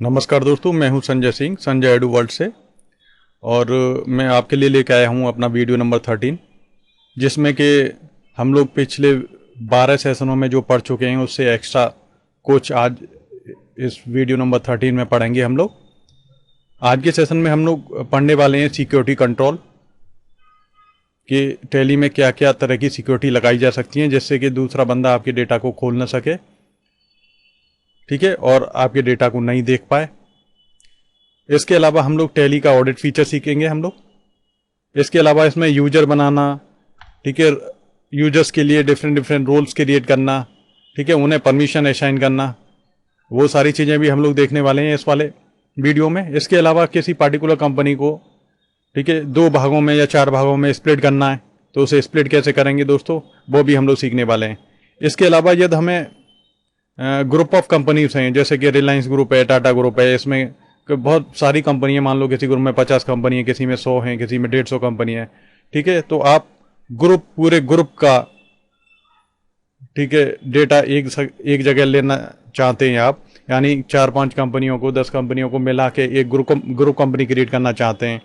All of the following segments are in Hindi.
नमस्कार दोस्तों, मैं हूं संजय सिंह, संजय एडू वर्ल्ड से। और मैं आपके लिए लेके आया हूं अपना वीडियो नंबर 13, जिसमें कि हम लोग पिछले 12 सेशनों में जो पढ़ चुके हैं उससे एक्स्ट्रा कुछ आज इस वीडियो नंबर 13 में पढ़ेंगे हम लोग। आज के सेशन में हम लोग पढ़ने वाले हैं सिक्योरिटी कंट्रोल कि टैली में क्या क्या तरह की सिक्योरिटी लगाई जा सकती हैं जिससे कि दूसरा बंदा आपके डेटा को खोल ना सके, ठीक है, और आपके डेटा को नहीं देख पाए। इसके अलावा हम लोग टैली का ऑडिट फीचर सीखेंगे हम लोग। इसके अलावा इसमें यूजर बनाना, ठीक है, यूजर्स के लिए डिफरेंट रोल्स क्रिएट करना, ठीक है, उन्हें परमिशन असाइन करना, वो सारी चीज़ें भी हम लोग देखने वाले हैं इस वाले वीडियो में। इसके अलावा किसी पार्टिकुलर कंपनी को, ठीक है, 2 भागों में या 4 भागों में स्प्लिट करना है तो उसे स्प्लिट कैसे करेंगे दोस्तों, वो भी हम लोग सीखने वाले हैं। इसके अलावा यदि हमें ग्रुप ऑफ कंपनीज हैं, जैसे कि रिलायंस ग्रुप है, टाटा ग्रुप है, इसमें बहुत सारी कंपनियां, मान लो किसी ग्रुप में 50 कंपनी है, किसी में 100 हैं, किसी में 150 कंपनी है, ठीक है, तो आप पूरे ग्रुप का, ठीक है, डेटा एक जगह लेना चाहते हैं आप, यानी 4-5 कंपनियों को, 10 कंपनियों को मिला के एक ग्रुप कंपनी क्रिएट करना चाहते हैं,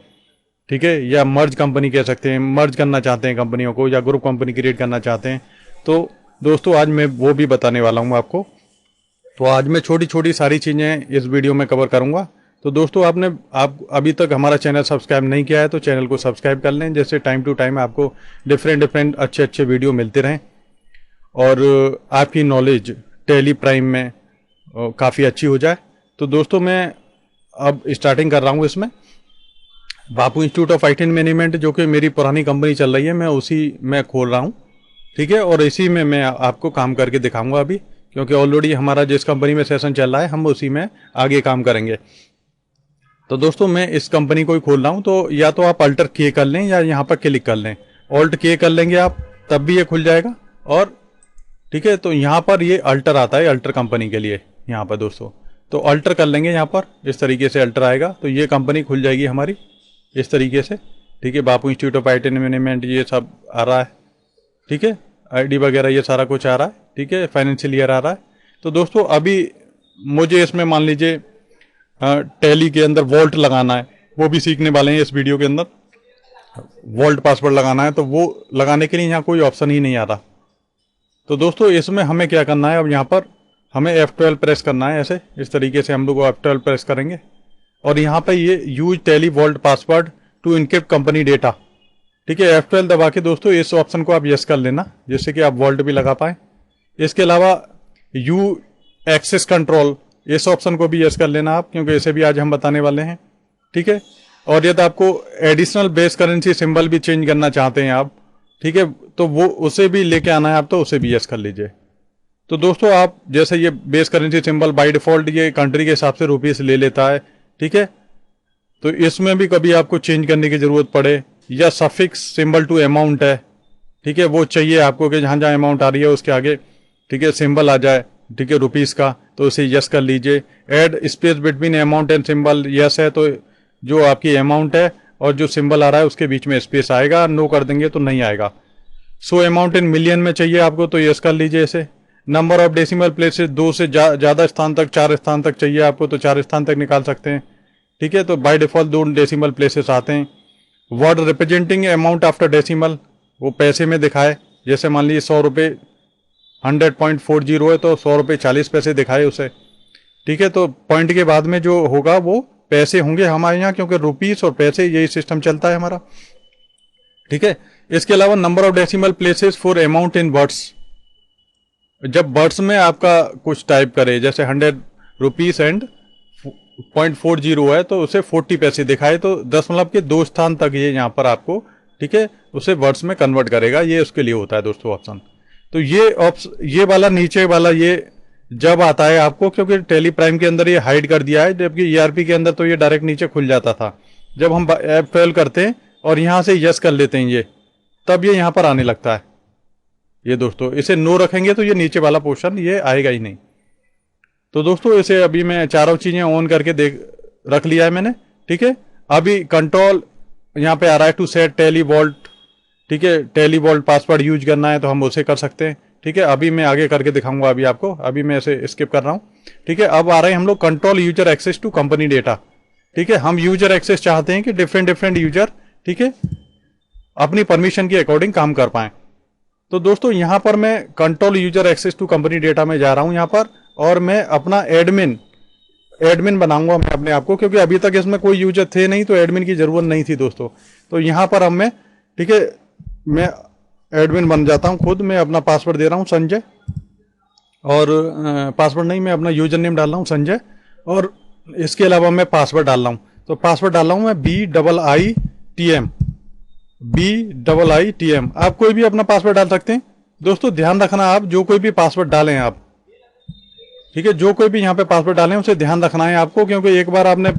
ठीक है, या मर्ज कंपनी कह सकते हैं, मर्ज करना चाहते हैं कंपनियों को, या ग्रुप कंपनी क्रिएट करना चाहते हैं। तो दोस्तों आज मैं वो भी बताने वाला हूँ आपको। तो आज मैं छोटी छोटी सारी चीज़ें इस वीडियो में कवर करूँगा। तो दोस्तों आप अभी तक हमारा चैनल सब्सक्राइब नहीं किया है तो चैनल को सब्सक्राइब कर लें, जैसे टाइम टू टाइम आपको डिफरेंट अच्छे वीडियो मिलते रहें और आपकी नॉलेज टैली प्राइम में काफ़ी अच्छी हो जाए। तो दोस्तों मैं अब स्टार्टिंग कर रहा हूँ इसमें। बापू इंस्टीट्यूट ऑफ आईटी मैनेजमेंट, जो कि मेरी पुरानी कंपनी चल रही है, मैं उसी में खोल रहा हूँ, ठीक है, और इसी में मैं आपको काम करके दिखाऊंगा अभी, क्योंकि ऑलरेडी हमारा जिस कंपनी में सेशन चल रहा है हम उसी में आगे काम करेंगे। तो दोस्तों मैं इस कंपनी को ही खोल रहा हूं, तो या तो आप अल्टर के कर लें या यहां पर क्लिक कर लें। ऑल्ट के कर लेंगे आप तब भी ये खुल जाएगा। और ठीक है, तो यहां पर ये अल्टर आता है, अल्टर कंपनी के लिए यहां पर दोस्तों, तो अल्टर कर लेंगे यहां पर, इस तरीके से अल्टर आएगा तो ये कंपनी खुल जाएगी हमारी इस तरीके से, ठीक है। बापू इंस्टीट्यूट ऑफ आईटी मैनेजमेंट ये सब आ रहा है, ठीक है, आईडी वगैरह ये सारा कुछ आ रहा है, ठीक है, फाइनेंशियल ईयर आ रहा है। तो दोस्तों अभी मुझे इसमें मान लीजिए टैली के अंदर वॉल्ट लगाना है, वो भी सीखने वाले हैं इस वीडियो के अंदर। वॉल्ट पासवर्ड लगाना है तो वो लगाने के लिए यहाँ कोई ऑप्शन ही नहीं आ रहा। तो दोस्तों इसमें हमें क्या करना है, अब यहाँ पर हमें F12 प्रेस करना है, ऐसे इस तरीके से हम लोग F12 प्रेस करेंगे और यहाँ पर ये use Tally vault password to encrypt company data, ठीक है, F12 दबा के दोस्तों इस ऑप्शन को आप यस कर लेना, जिससे कि आप वॉल्ट भी लगा पाए। इसके अलावा यू एक्सेस कंट्रोल, इस ऑप्शन को भी यस कर लेना आप, क्योंकि इसे भी आज हम बताने वाले हैं, ठीक है। और यदि आपको एडिशनल बेस करेंसी सिंबल भी चेंज करना चाहते हैं आप, ठीक है, तो वो उसे भी लेके आना है आप, तो उसे भी यस कर लीजिए। तो दोस्तों आप जैसे ये base currency symbol by default ये कंट्री के हिसाब से रुपीस ले लेता है, ठीक है, तो इसमें भी कभी आपको चेंज करने की जरूरत पड़े, या सफिक्स सिंबल टू अमाउंट है, ठीक है, वो चाहिए आपको कि जहां जहां अमाउंट आ रही है उसके आगे, ठीक है, सिंबल आ जाए, ठीक है, रुपीस का, तो उसे यस कर लीजिए। Add space between amount and symbol, yes है तो जो आपकी अमाउंट है और जो सिंबल आ रहा है उसके बीच में स्पेस आएगा, नो कर देंगे तो नहीं आएगा। सो अमाउंट इन मिलियन में चाहिए आपको तो यस कर लीजिए इसे। नंबर ऑफ डेसिमल प्लेसेस, 2 से ज्यादा स्थान तक, 4 स्थान तक चाहिए आपको तो 4 स्थान तक निकाल सकते हैं, ठीक है, तो बाय डिफॉल्ट 2 डेसिमल प्लेसेस आते हैं। Word representing amount after decimal, वो पैसे में दिखाए, जैसे मान लीजिए 100 रुपये 100.40 है तो 100 रुपये 40 पैसे दिखाए उसे, ठीक है, तो पॉइंट के बाद में जो होगा वो पैसे होंगे हमारे यहाँ, क्योंकि रुपीस और पैसे यही सिस्टम चलता है हमारा, ठीक है। इसके अलावा number of decimal places for amount in words, जब वर्ड्स में आपका कुछ टाइप करे, जैसे 100 रुपीस एंड 0.40 है तो उसे 40 पैसे दिखाए, तो दशमलव के 2 स्थान तक ये यहाँ पर आपको, ठीक है, उसे वर्ड्स में कन्वर्ट करेगा, ये उसके लिए होता है दोस्तों ऑप्शन। तो ये वाला नीचे वाला ये जब आता है आपको, क्योंकि टैली प्राइम के अंदर ये हाइड कर दिया है, जबकि ERP के अंदर तो ये डायरेक्ट नीचे खुल जाता था। जब हम F12 करते हैं और यहां से यस कर लेते हैं ये, तब ये यहां पर आने लगता है। ये दोस्तों इसे नो रखेंगे तो ये नीचे वाला पोर्शन ये आएगा ही नहीं। तो दोस्तों इसे अभी मैं चारों चीजें ऑन करके रख लिया है मैंने, ठीक है। अभी कंट्रोल यहाँ पे आ रहा है टू सेट टैली वॉल्ट, ठीक है, टैली वॉल्ट पासवर्ड यूज करना है तो हम उसे कर सकते हैं, ठीक है, अभी मैं आगे करके दिखाऊंगा अभी आपको, अभी मैं ऐसे स्किप कर रहा हूं। ठीक है, अब आ रहे हैं हम लोग control user access to company data. ठीक है, हम यूजर एक्सेस चाहते हैं कि डिफरेंट डिफरेंट यूजर, ठीक है, अपनी परमिशन के अकॉर्डिंग काम कर पाए। तो दोस्तों यहां पर मैं control user access to company data में जा रहा हूं यहां पर, और मैं अपना एडमिन बनाऊंगा मैं अपने आप को, क्योंकि अभी तक इसमें कोई यूजर थे नहीं तो एडमिन की जरूरत नहीं थी दोस्तों। तो यहां पर अब मैं, ठीक है, मैं एडमिन बन जाता हूं खुद। मैं अपना पासवर्ड दे रहा हूं संजय, और पासवर्ड नहीं, मैं अपना यूजर नेम डाल रहा हूं संजय, और इसके अलावा मैं पासवर्ड डाल रहा हूं। तो पासवर्ड डाल रहा हूं मैं BIITM। आप कोई भी अपना पासवर्ड डाल सकते हैं दोस्तों। ध्यान रखना, आप जो कोई भी पासवर्ड डालें आप, ठीक है, जो कोई भी यहाँ पे पासवर्ड डालें उसे ध्यान रखना है आपको, क्योंकि एक बार आपने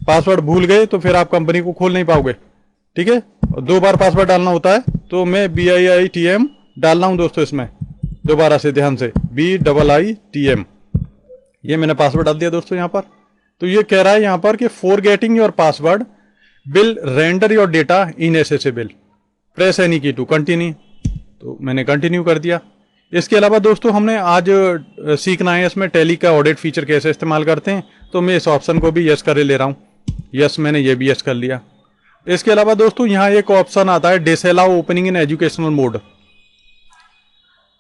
पासवर्ड भूल गए तो फिर आप कंपनी को खोल नहीं पाओगे। ठीक है, 2 बार पासवर्ड डालना होता है। तो मैं BIITM डाल रहा हूं दोस्तों इसमें, दोबारा से ध्यान से BIITM, ये मैंने पासवर्ड डाल दिया दोस्तों यहाँ पर। तो ये कह रहा है यहाँ पर कि forgetting your password will render your data inaccessible, press any की टू कंटिन्यू। तो मैंने कंटिन्यू कर दिया। इसके अलावा दोस्तों हमने आज सीखना है इसमें टैली का ऑडिट फीचर कैसे इस्तेमाल करते हैं। तो मैं इस ऑप्शन को भी यस कर ले रहा हूं। यस, मैंने ये भी यस कर लिया। इसके अलावा दोस्तों यहाँ एक ऑप्शन आता है disallow opening in educational mode.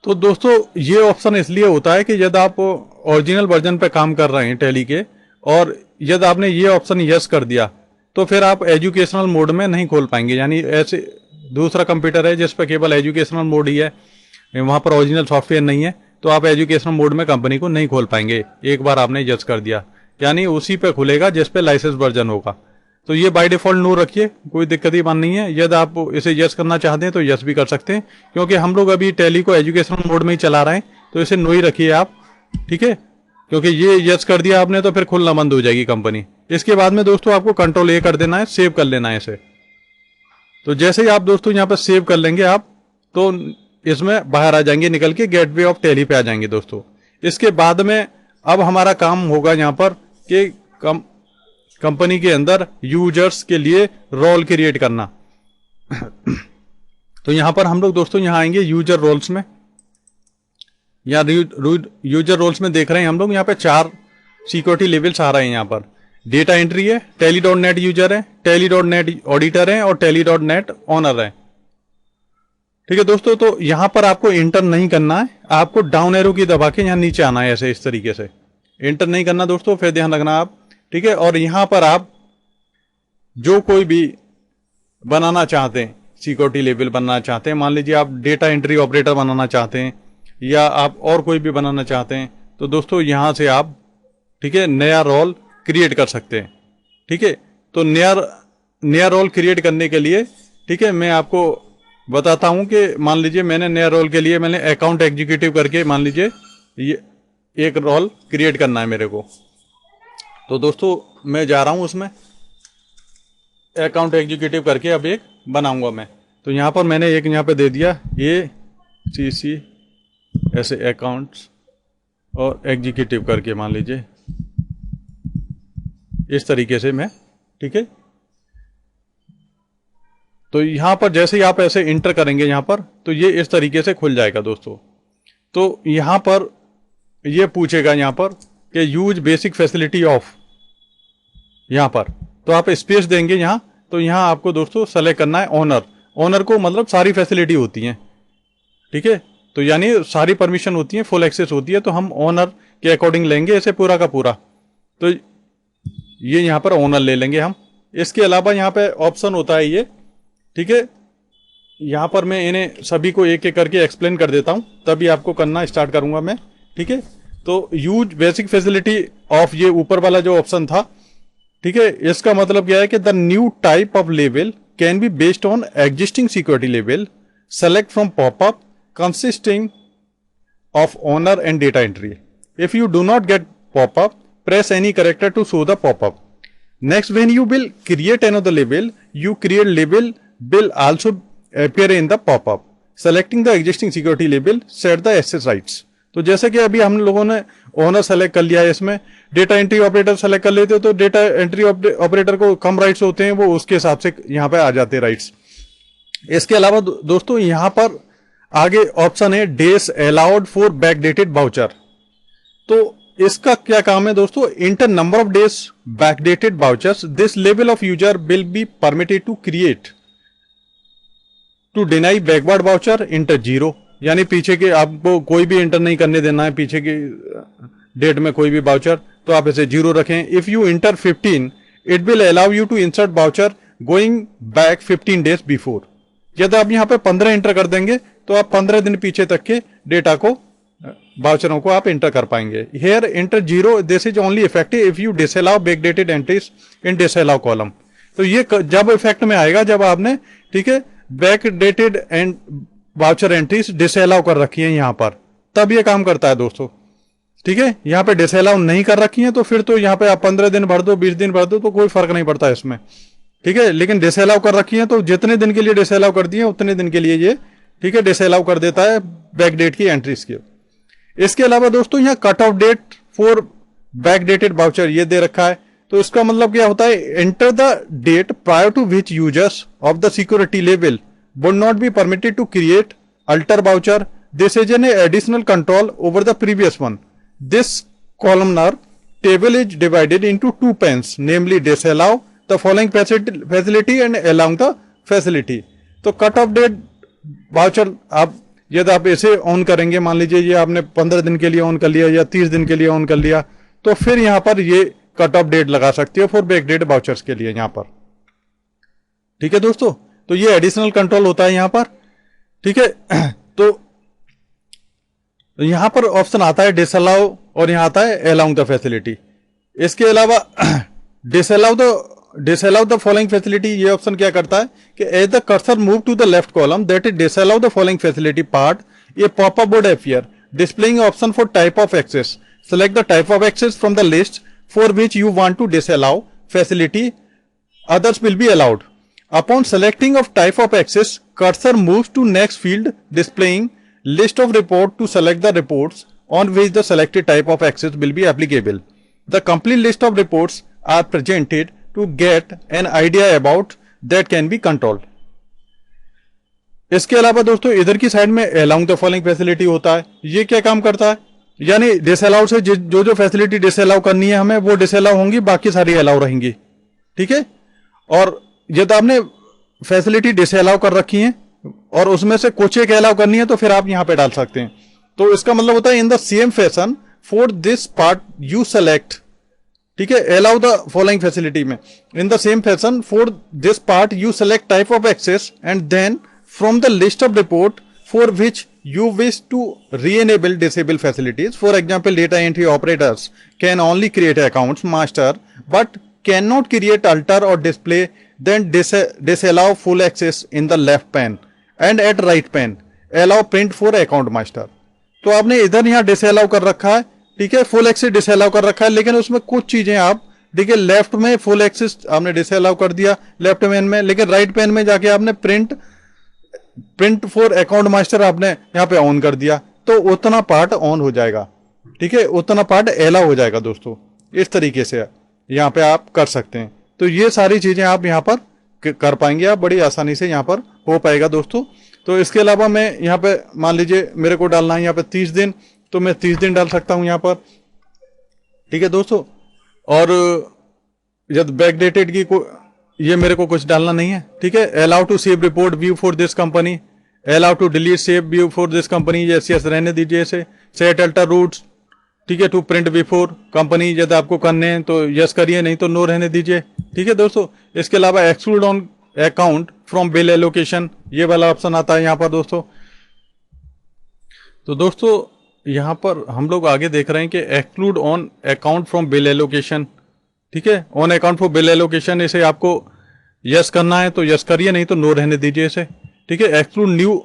तो दोस्तों ये ऑप्शन इसलिए होता है कि यदि आप ओरिजिनल वर्जन पे काम कर रहे हैं टैली के, और यदि आपने ये ऑप्शन यस कर दिया तो फिर आप एजुकेशनल मोड में नहीं खोल पाएंगे। यानी ऐसे दूसरा कंप्यूटर है जिस पर केवल एजुकेशनल मोड ही है, वहां पर ओरिजिनल सॉफ्टवेयर नहीं है, तो आप एजुकेशनल मोड में कंपनी को नहीं खोल पाएंगे। एक बार आपने यस कर दिया, यानी उसी पे खुलेगा जिस पे लाइसेंस वर्जन होगा। तो ये बाय डिफॉल्ट नो रखिए, कोई दिक्कत की बात नहीं है। यदि आप इसे यस करना चाहते हैं तो यस भी कर सकते हैं, क्योंकि हम लोग अभी टैली को एजुकेशनल मोड में ही चला रहे हैं, तो इसे नो ही रखिए आप। ठीक है, क्योंकि ये यस कर दिया आपने तो फिर खुलना बंद हो जाएगी कंपनी। इसके बाद में दोस्तों आपको कंट्रोल ए कर देना है, सेव कर लेना है इसे। तो जैसे ही आप दोस्तों यहाँ पर सेव कर लेंगे आप, तो इसमें बाहर आ जाएंगे, निकल के गेटवे ऑफ टैली पे आ जाएंगे दोस्तों। इसके बाद में अब हमारा काम होगा यहाँ पर कि कंपनी के अंदर यूजर्स के लिए रोल क्रिएट करना। तो यहां पर हम लोग दोस्तों यहां आएंगे यूजर रोल्स में। यहाँ यूजर रोल्स में देख रहे हैं हम लोग, यहाँ पे 4 सिक्योरिटी लेवल्स आ रहे हैं। यहाँ पर डेटा एंट्री है, टेली.नेट यूजर है, टेली.नेट ऑडिटर है, और टेली.नेट ऑनर है। ठीक है दोस्तों, तो यहां पर आपको इंटर नहीं करना है, आपको डाउन एरो की दबा के यहां नीचे आना है, ऐसे इस तरीके से। इंटर नहीं करना दोस्तों, फिर ध्यान रखना आप। ठीक है, और यहां पर आप जो कोई भी बनाना चाहते हैं, सिक्योरिटी लेवल बनाना चाहते हैं, मान लीजिए आप डेटा एंट्री ऑपरेटर बनाना चाहते हैं, या आप और कोई भी बनाना चाहते हैं, तो दोस्तों यहां से आप, ठीक है, नया रोल क्रिएट कर सकते हैं। ठीक है, तो नया रोल क्रिएट करने के लिए, ठीक है, मैं आपको बताता हूं कि मान लीजिए मैंने नया रोल के लिए मैंने अकाउंट एग्जीक्यूटिव करके, मान लीजिए ये एक रोल क्रिएट करना है मेरे को। तो दोस्तों मैं जा रहा हूं उसमें, अकाउंट एग्जीक्यूटिव करके अब एक बनाऊंगा मैं। तो यहां पर मैंने एक यहां पे दे दिया ACC ऐसे अकाउंट्स और एग्जीक्यूटिव करके, मान लीजिए इस तरीके से मैं, ठीक है। तो यहां पर जैसे ही आप ऐसे इंटर करेंगे यहां पर, तो ये इस तरीके से खुल जाएगा दोस्तों। तो यहां पर ये पूछेगा यहां पर कि यूज बेसिक फैसिलिटी ऑफ, यहां पर तो आप स्पेस देंगे यहां। तो यहां आपको दोस्तों सेलेक्ट करना है ओनर। ओनर को मतलब सारी फैसिलिटी होती हैं, ठीक है, तो यानी सारी परमिशन होती है, फुल एक्सेस होती है, तो हम ओनर के अकॉर्डिंग लेंगे इसे पूरा का पूरा। तो ये यहां पर ओनर ले लेंगे हम। इसके अलावा यहां पे ऑप्शन होता है ये, ठीक है, यहां पर मैं इन्हें सभी को एक एक करके एक्सप्लेन कर देता हूं, तभी आपको करना स्टार्ट करूंगा मैं। ठीक है, तो यूज बेसिक फैसिलिटी ऑफ, ये ऊपर वाला जो ऑप्शन था, ठीक है, इसका मतलब क्या है कि the new type of level can be based on existing security level, select from popup consisting of owner and data entry. If you do not get pop-up, press any character to show the pop-up. Next, when you will create another label, you create label will also appear in the pop-up. Selecting the existing security label, set the access rights. तो जैसे कि अभी हम लोगों ने ओनर सेलेक्ट कर लिया है, इसमें डेटा एंट्री ऑपरेटर सेलेक्ट कर लेते हो तो डेटा एंट्री ऑपरेटर को कम राइट्स होते हैं, वो उसके हिसाब से यहाँ पे आ जाते हैं राइट्स। इसके अलावा दोस्तों यहाँ पर आगे ऑप्शन है days allowed for backdated voucher. तो इसका क्या काम है दोस्तों, enter number of days backdated vouchers this level of user will be permitted to create to deny backward voucher enter zero, यानी पीछे के आपको कोई भी इंटर नहीं करने देना है, पीछे की डेट में कोई भी वाउचर, तो आप इसे जीरो रखें। If you enter 15 it will allow you to insert voucher going back 15 days before. यदि आप यहाँ पे 15 इंटर कर देंगे तो आप 15 दिन पीछे तक के डेटा को, वाउचरों को आप इंटर कर पाएंगे। Here enter zero this is only effective if you disallow backdated entries in disallow column. तो ये जब इफेक्ट में आएगा जब आपने, ठीक है, backdated and voucher entries disallow कर रखी है यहाँ पर, तब ये काम करता है दोस्तों। ठीक है, यहाँ पे डिसअलाउ नहीं कर रखी है तो फिर तो यहाँ पे आप 15 दिन भर दो, 20 दिन भर दो, तो कोई फर्क नहीं पड़ता इसमें। ठीक है, लेकिन डिसअलाउ कर रखी है तो जितने दिन के लिए डिसअलाउ कर दिए उतने दिन के लिए ये, ठीक है, डिसअलाउ कर देता है बैकडेट की एंट्रीज की। इसके अलावा दोस्तों यहाँ cut off date for backdated voucher ये दे रखा है। तो इसका मतलब क्या होता है, enter the date prior to which users of the security level would not be permitted to create alter voucher. This is an additional control over the previous one. This columnar table is divided into two panes, namely disallow the following facility and allow the facility. तो कट ऑफ डेट वाउचर आप यदि आप ऐसे ऑन करेंगे, मान लीजिए ये आपने 15 दिन के लिए ऑन कर लिया या 30 दिन के लिए ऑन कर लिया, तो फिर यहां पर ये कट ऑफ डेट लगा सकती है फॉर बैकडेट वाउचर्स के लिए यहां पर। ठीक है दोस्तों, तो ये एडिशनल कंट्रोल होता है यहां पर। ठीक है, तो यहां पर ऑप्शन आता है डिसअलाउ और यहां आता है अलाउ द फैसिलिटी। इसके अलावा डिसअलाउ द फॉलोइंग फैसिलिटी, ये ऑप्शन क्या करता है कि as the cursor move to the left column that is disallow the following facility part, a popup would appear displaying option for type of access. Select the type of access from the list for which you want to disallow facility, others will be allowed. Upon selecting of type of access, cursor moves to next field displaying list of report to select the reports on which the selected type of access will be applicable. The complete list of reports are presented to get an idea about that can be controlled. इसके अलावा दोस्तों इधर की साइड में अलाउ द फॉलोइंग फैसिलिटी होता है। ये क्या काम करता है, यानी डिसअलाउ से जो जो फैसिलिटी डिसअलाउ करनी है हमें वो डिसअलाउ होंगी, बाकी सारी अलाउ रहेंगी। ठीक है, और यदि आपने फैसिलिटी डिसअलाउ कर रखी है और उसमें से कुछ एक अलाउ करनी है तो फिर आप यहां पे डाल सकते हैं। तो इसका मतलब होता है in the same fashion for this part you select, ठीक है, अलाउ द फॉलोइंग फैसिलिटी में in the same fashion for this part you select type of access and then from the list of report for which you wish to re-enable disable facilities. For example, data entry operators can only create accounts master but cannot create alter or display, then disallow full access in the left pane and at right pane allow print for account master. तो आपने इधर यहाँ डिसअलाउ कर रखा है, ठीक है, फुल एक्सेस डिसअलाउ कर रखा है, लेकिन उसमें कुछ चीजें आप, ठीक है, लेफ्ट में फुल एक्सेस आपने डिसअलाउ कर दिया लेफ्ट पेन में, लेकिन राइट पेन में जाके आपने प्रिंट फॉर अकाउंट मास्टर आपने यहाँ पे ऑन कर दिया, तो उतना पार्ट ऑन हो जाएगा। ठीक है, उतना पार्ट अलाउ हो जाएगा दोस्तों। इस तरीके से यहाँ पे आप कर सकते हैं। तो ये सारी चीजें आप यहाँ पर कर पाएंगे, आप बड़ी आसानी से यहाँ पर हो पाएगा दोस्तों। तो इसके अलावा मैं यहाँ पे मान लीजिए मेरे को डालना है यहाँ पे 30 दिन, तो मैं 30 दिन डाल सकता हूँ यहाँ पर। ठीक है दोस्तों, और जब बैकडेटेड की ये मेरे को कुछ डालना नहीं है। ठीक है, allow to save report view for this company, allow to delete save view for this company, yes yes रहने दीजिए इसे। सेट अल्टर रूट्स, ठीक है, टू प्रिंट बिफोर कंपनी, यदि आपको करने हैं तो यस करिए, नहीं तो नो रहने दीजिए। ठीक है दोस्तों, इसके अलावा exclude on account from bill allocation, ये वाला ऑप्शन आता है यहाँ पर दोस्तों। तो दोस्तों यहाँ पर हम लोग आगे देख रहे हैं कि exclude on account from bill allocation. ठीक है, on account for bill allocation, इसे आपको यस करना है तो यस करिए, नहीं तो नो रहने दीजिए इसे। ठीक है, एक्सक्लूड न्यू,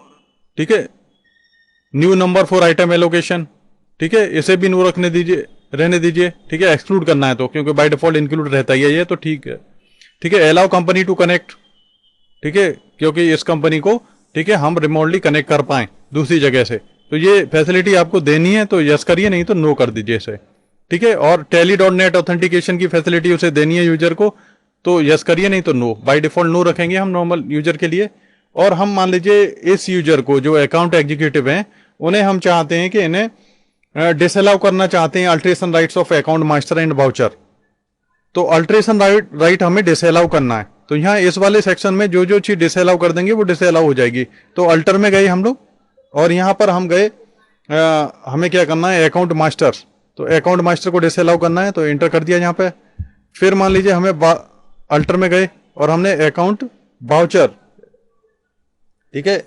ठीक है, new number for item allocation, ठीक है, इसे भी नो रखने दीजिए, रहने दीजिए। ठीक है, एक्सक्लूड करना है तो, क्योंकि बाय डिफॉल्ट इंक्लूड रहता ही है ये, तो ठीक है। ठीक है, अलाउ कंपनी टू कनेक्ट, ठीक है, क्योंकि इस कंपनी को, ठीक है, हम रिमोटली कनेक्ट कर पाए दूसरी जगह से, तो ये फैसिलिटी आपको देनी है तो यस करिए, नहीं तो नो कर दीजिए इसे। ठीक है, और tally.net ऑथेंटिकेशन की फैसिलिटी उसे देनी है यूजर को, तो यस करिए, नहीं तो नो। बाय डिफॉल्ट नो रखेंगे हम नॉर्मल यूजर के लिए। और हम मान लीजिए इस यूजर को जो अकाउंट एग्जीक्यूटिव हैं उन्हें हम चाहते हैं कि इन्हें डिसअलाउ करना चाहते हैं alteration rights of account master and voucher. तो अल्टरेशन राइट हमें डिसअलाउ करना है, तो यहाँ इस वाले सेक्शन में जो जो चीज डिसअलाउ कर देंगे वो डिसअलाउ हो जाएगी। तो अल्टर में गए हम लोग और यहाँ पर हम गए हमें क्या करना है अकाउंट मास्टर, तो अकाउंट मास्टर को डिसअलाउ करना है तो एंटर कर दिया यहाँ पे। फिर मान लीजिए हमें अल्टर में गए और हमने अकाउंट वाउचर, ठीक है,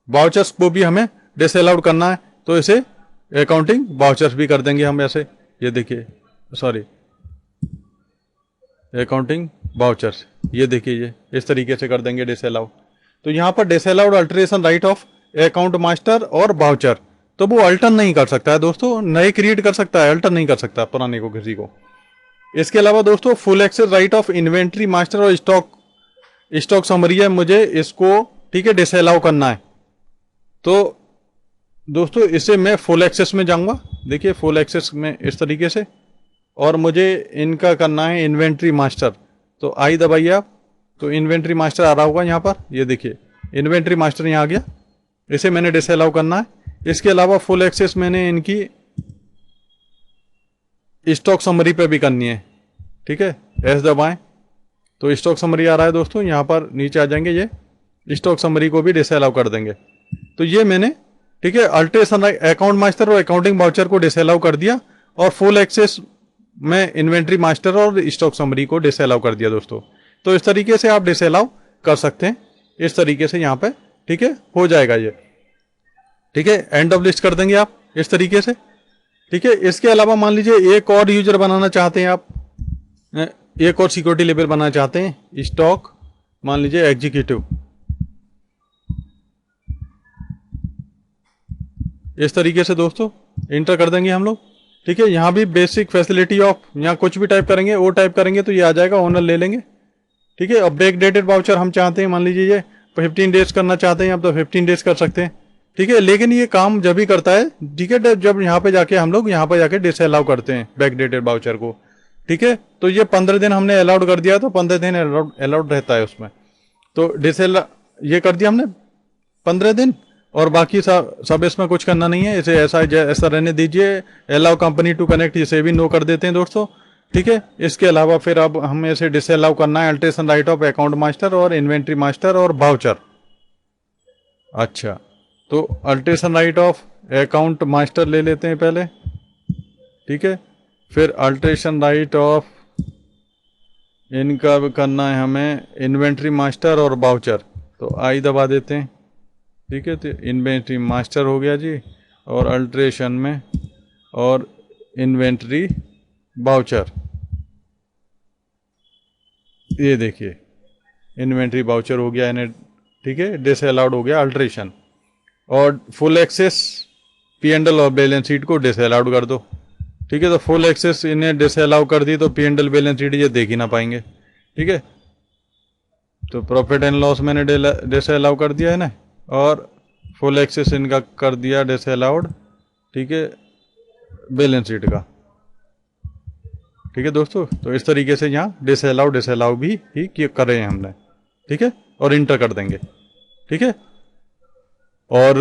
वाउचर्स को भी हमें डिसअलाउड करना है, तो इसे अकाउंटिंग वाउचर्स भी कर देंगे हम ऐसे। ये देखिए सॉरी अकाउंटिंग वाउचर्स, ये देखिए ये इस तरीके से कर देंगे डिसअलाउ। तो यहाँ पर disallowed alteration right of account master और वाउचर, तो वो अल्टर नहीं कर सकता है दोस्तों, नए क्रिएट कर सकता है, अल्टर नहीं कर सकता पुराने को किसी को। इसके अलावा दोस्तों full access right of inventory master और स्टॉक समरी है, मुझे इसको ठीक है डिसअलाउ करना है। तो दोस्तों इसे मैं फुल एक्सेस में जाऊंगा, देखिए फुल एक्सेस में इस तरीके से, और मुझे इनका करना है इन्वेंट्री मास्टर, तो आई दबाइए आप, तो इन्वेंट्री मास्टर आ रहा होगा यहाँ पर, ये देखिए इन्वेंट्री मास्टर यहाँ आ गया, इसे मैंने डिसअलाउ करना है। इसके अलावा फुल एक्सेस मैंने इनकी स्टॉक समरी पे भी करनी है, ठीक है, एस दबाएं तो स्टॉक समरी आ रहा है दोस्तों, यहाँ पर नीचे आ जाएंगे, ये स्टॉक समरी को भी डिसअलाउ कर देंगे। तो ये मैंने ठीक है अल्टरेशन अकाउंट मास्टर और अकाउंटिंग वाउचर को डिसअलाउ कर दिया और फुल एक्सेस में इन्वेंट्री मास्टर और स्टॉक समरी को डिसअलाउ कर दिया दोस्तों। तो इस तरीके से आप डिसअलाउ कर सकते हैं, इस तरीके से यहाँ पे ठीक है हो जाएगा ये, ठीक है, एंड ऑफ लिस्ट कर देंगे आप इस तरीके से, ठीक है। इसके अलावा मान लीजिए एक और यूजर बनाना चाहते हैं आप, एक और सिक्योरिटी लेवल बनाना चाहते हैं, स्टॉक मान लीजिए एग्जीक्यूटिव, इस तरीके से दोस्तों इंटर कर देंगे हम लोग, ठीक है। यहाँ भी बेसिक फैसिलिटी ऑफ, यहाँ कुछ भी टाइप करेंगे वो टाइप करेंगे तो ये आ जाएगा, ओनर ले लेंगे, ठीक है। अब बैक डेटेड वाउचर हम चाहते हैं, मान लीजिए ये 15 डेज करना चाहते हैं आप, तो 15 डेज कर सकते हैं, ठीक है। लेकिन ये काम जब भी करता है, ठीक है, जब यहाँ पे जाके हम लोग यहाँ पे जाके डिसअलाउ करते हैं बैक डेटेड वाउचर को, ठीक है। तो ये 15 दिन हमने अलाउड कर दिया, तो 15 दिन अलाउड रहता है उसमें, तो डिसअलाउ ये कर दिया हमने 15 दिन, और बाकी सब इसमें कुछ करना नहीं है, इसे ऐसा रहने दीजिए। अलाउ कंपनी टू कनेक्ट, इसे भी नो कर देते हैं दोस्तों, ठीक है। इसके अलावा फिर अब हमें इसे डिसअलाउ करना है alteration right of account master और इन्वेंट्री मास्टर और वाउचर। अच्छा, तो alteration right of account master ले लेते हैं पहले, ठीक है। फिर अल्टरेशन राइट ऑफ इनका करना है हमें इन्वेंट्री मास्टर और वाउचर, तो आई दबा देते हैं, ठीक है। तो इन्वेंट्री मास्टर हो गया जी, और अल्टरेशन में और इन्वेंट्री वाउचर, ये देखिए इन्वेंट्री वाउचर हो गया इन्हें, ठीक है, डिसअलाउड हो गया अल्टरेशन। और फुल एक्सेस P&L और बैलेंस शीट को डिसअलाउड कर दो, ठीक है। तो फुल एक्सेस इन्हें डिसअलाउ कर दी तो P&L बैलेंस शीट ये देख ही ना पाएंगे, ठीक है। तो प्रॉफिट एंड लॉस मैंने डिसअलाउ कर दिया है ना, और फुल एक्सेस इनका कर दिया डिसअलाउड, ठीक है, बैलेंस शीट का, ठीक है दोस्तों। तो इस तरीके से यहाँ डिसअलाउ भी ही कर रहे हैं हमने, ठीक है, और इंटर कर देंगे, ठीक है। और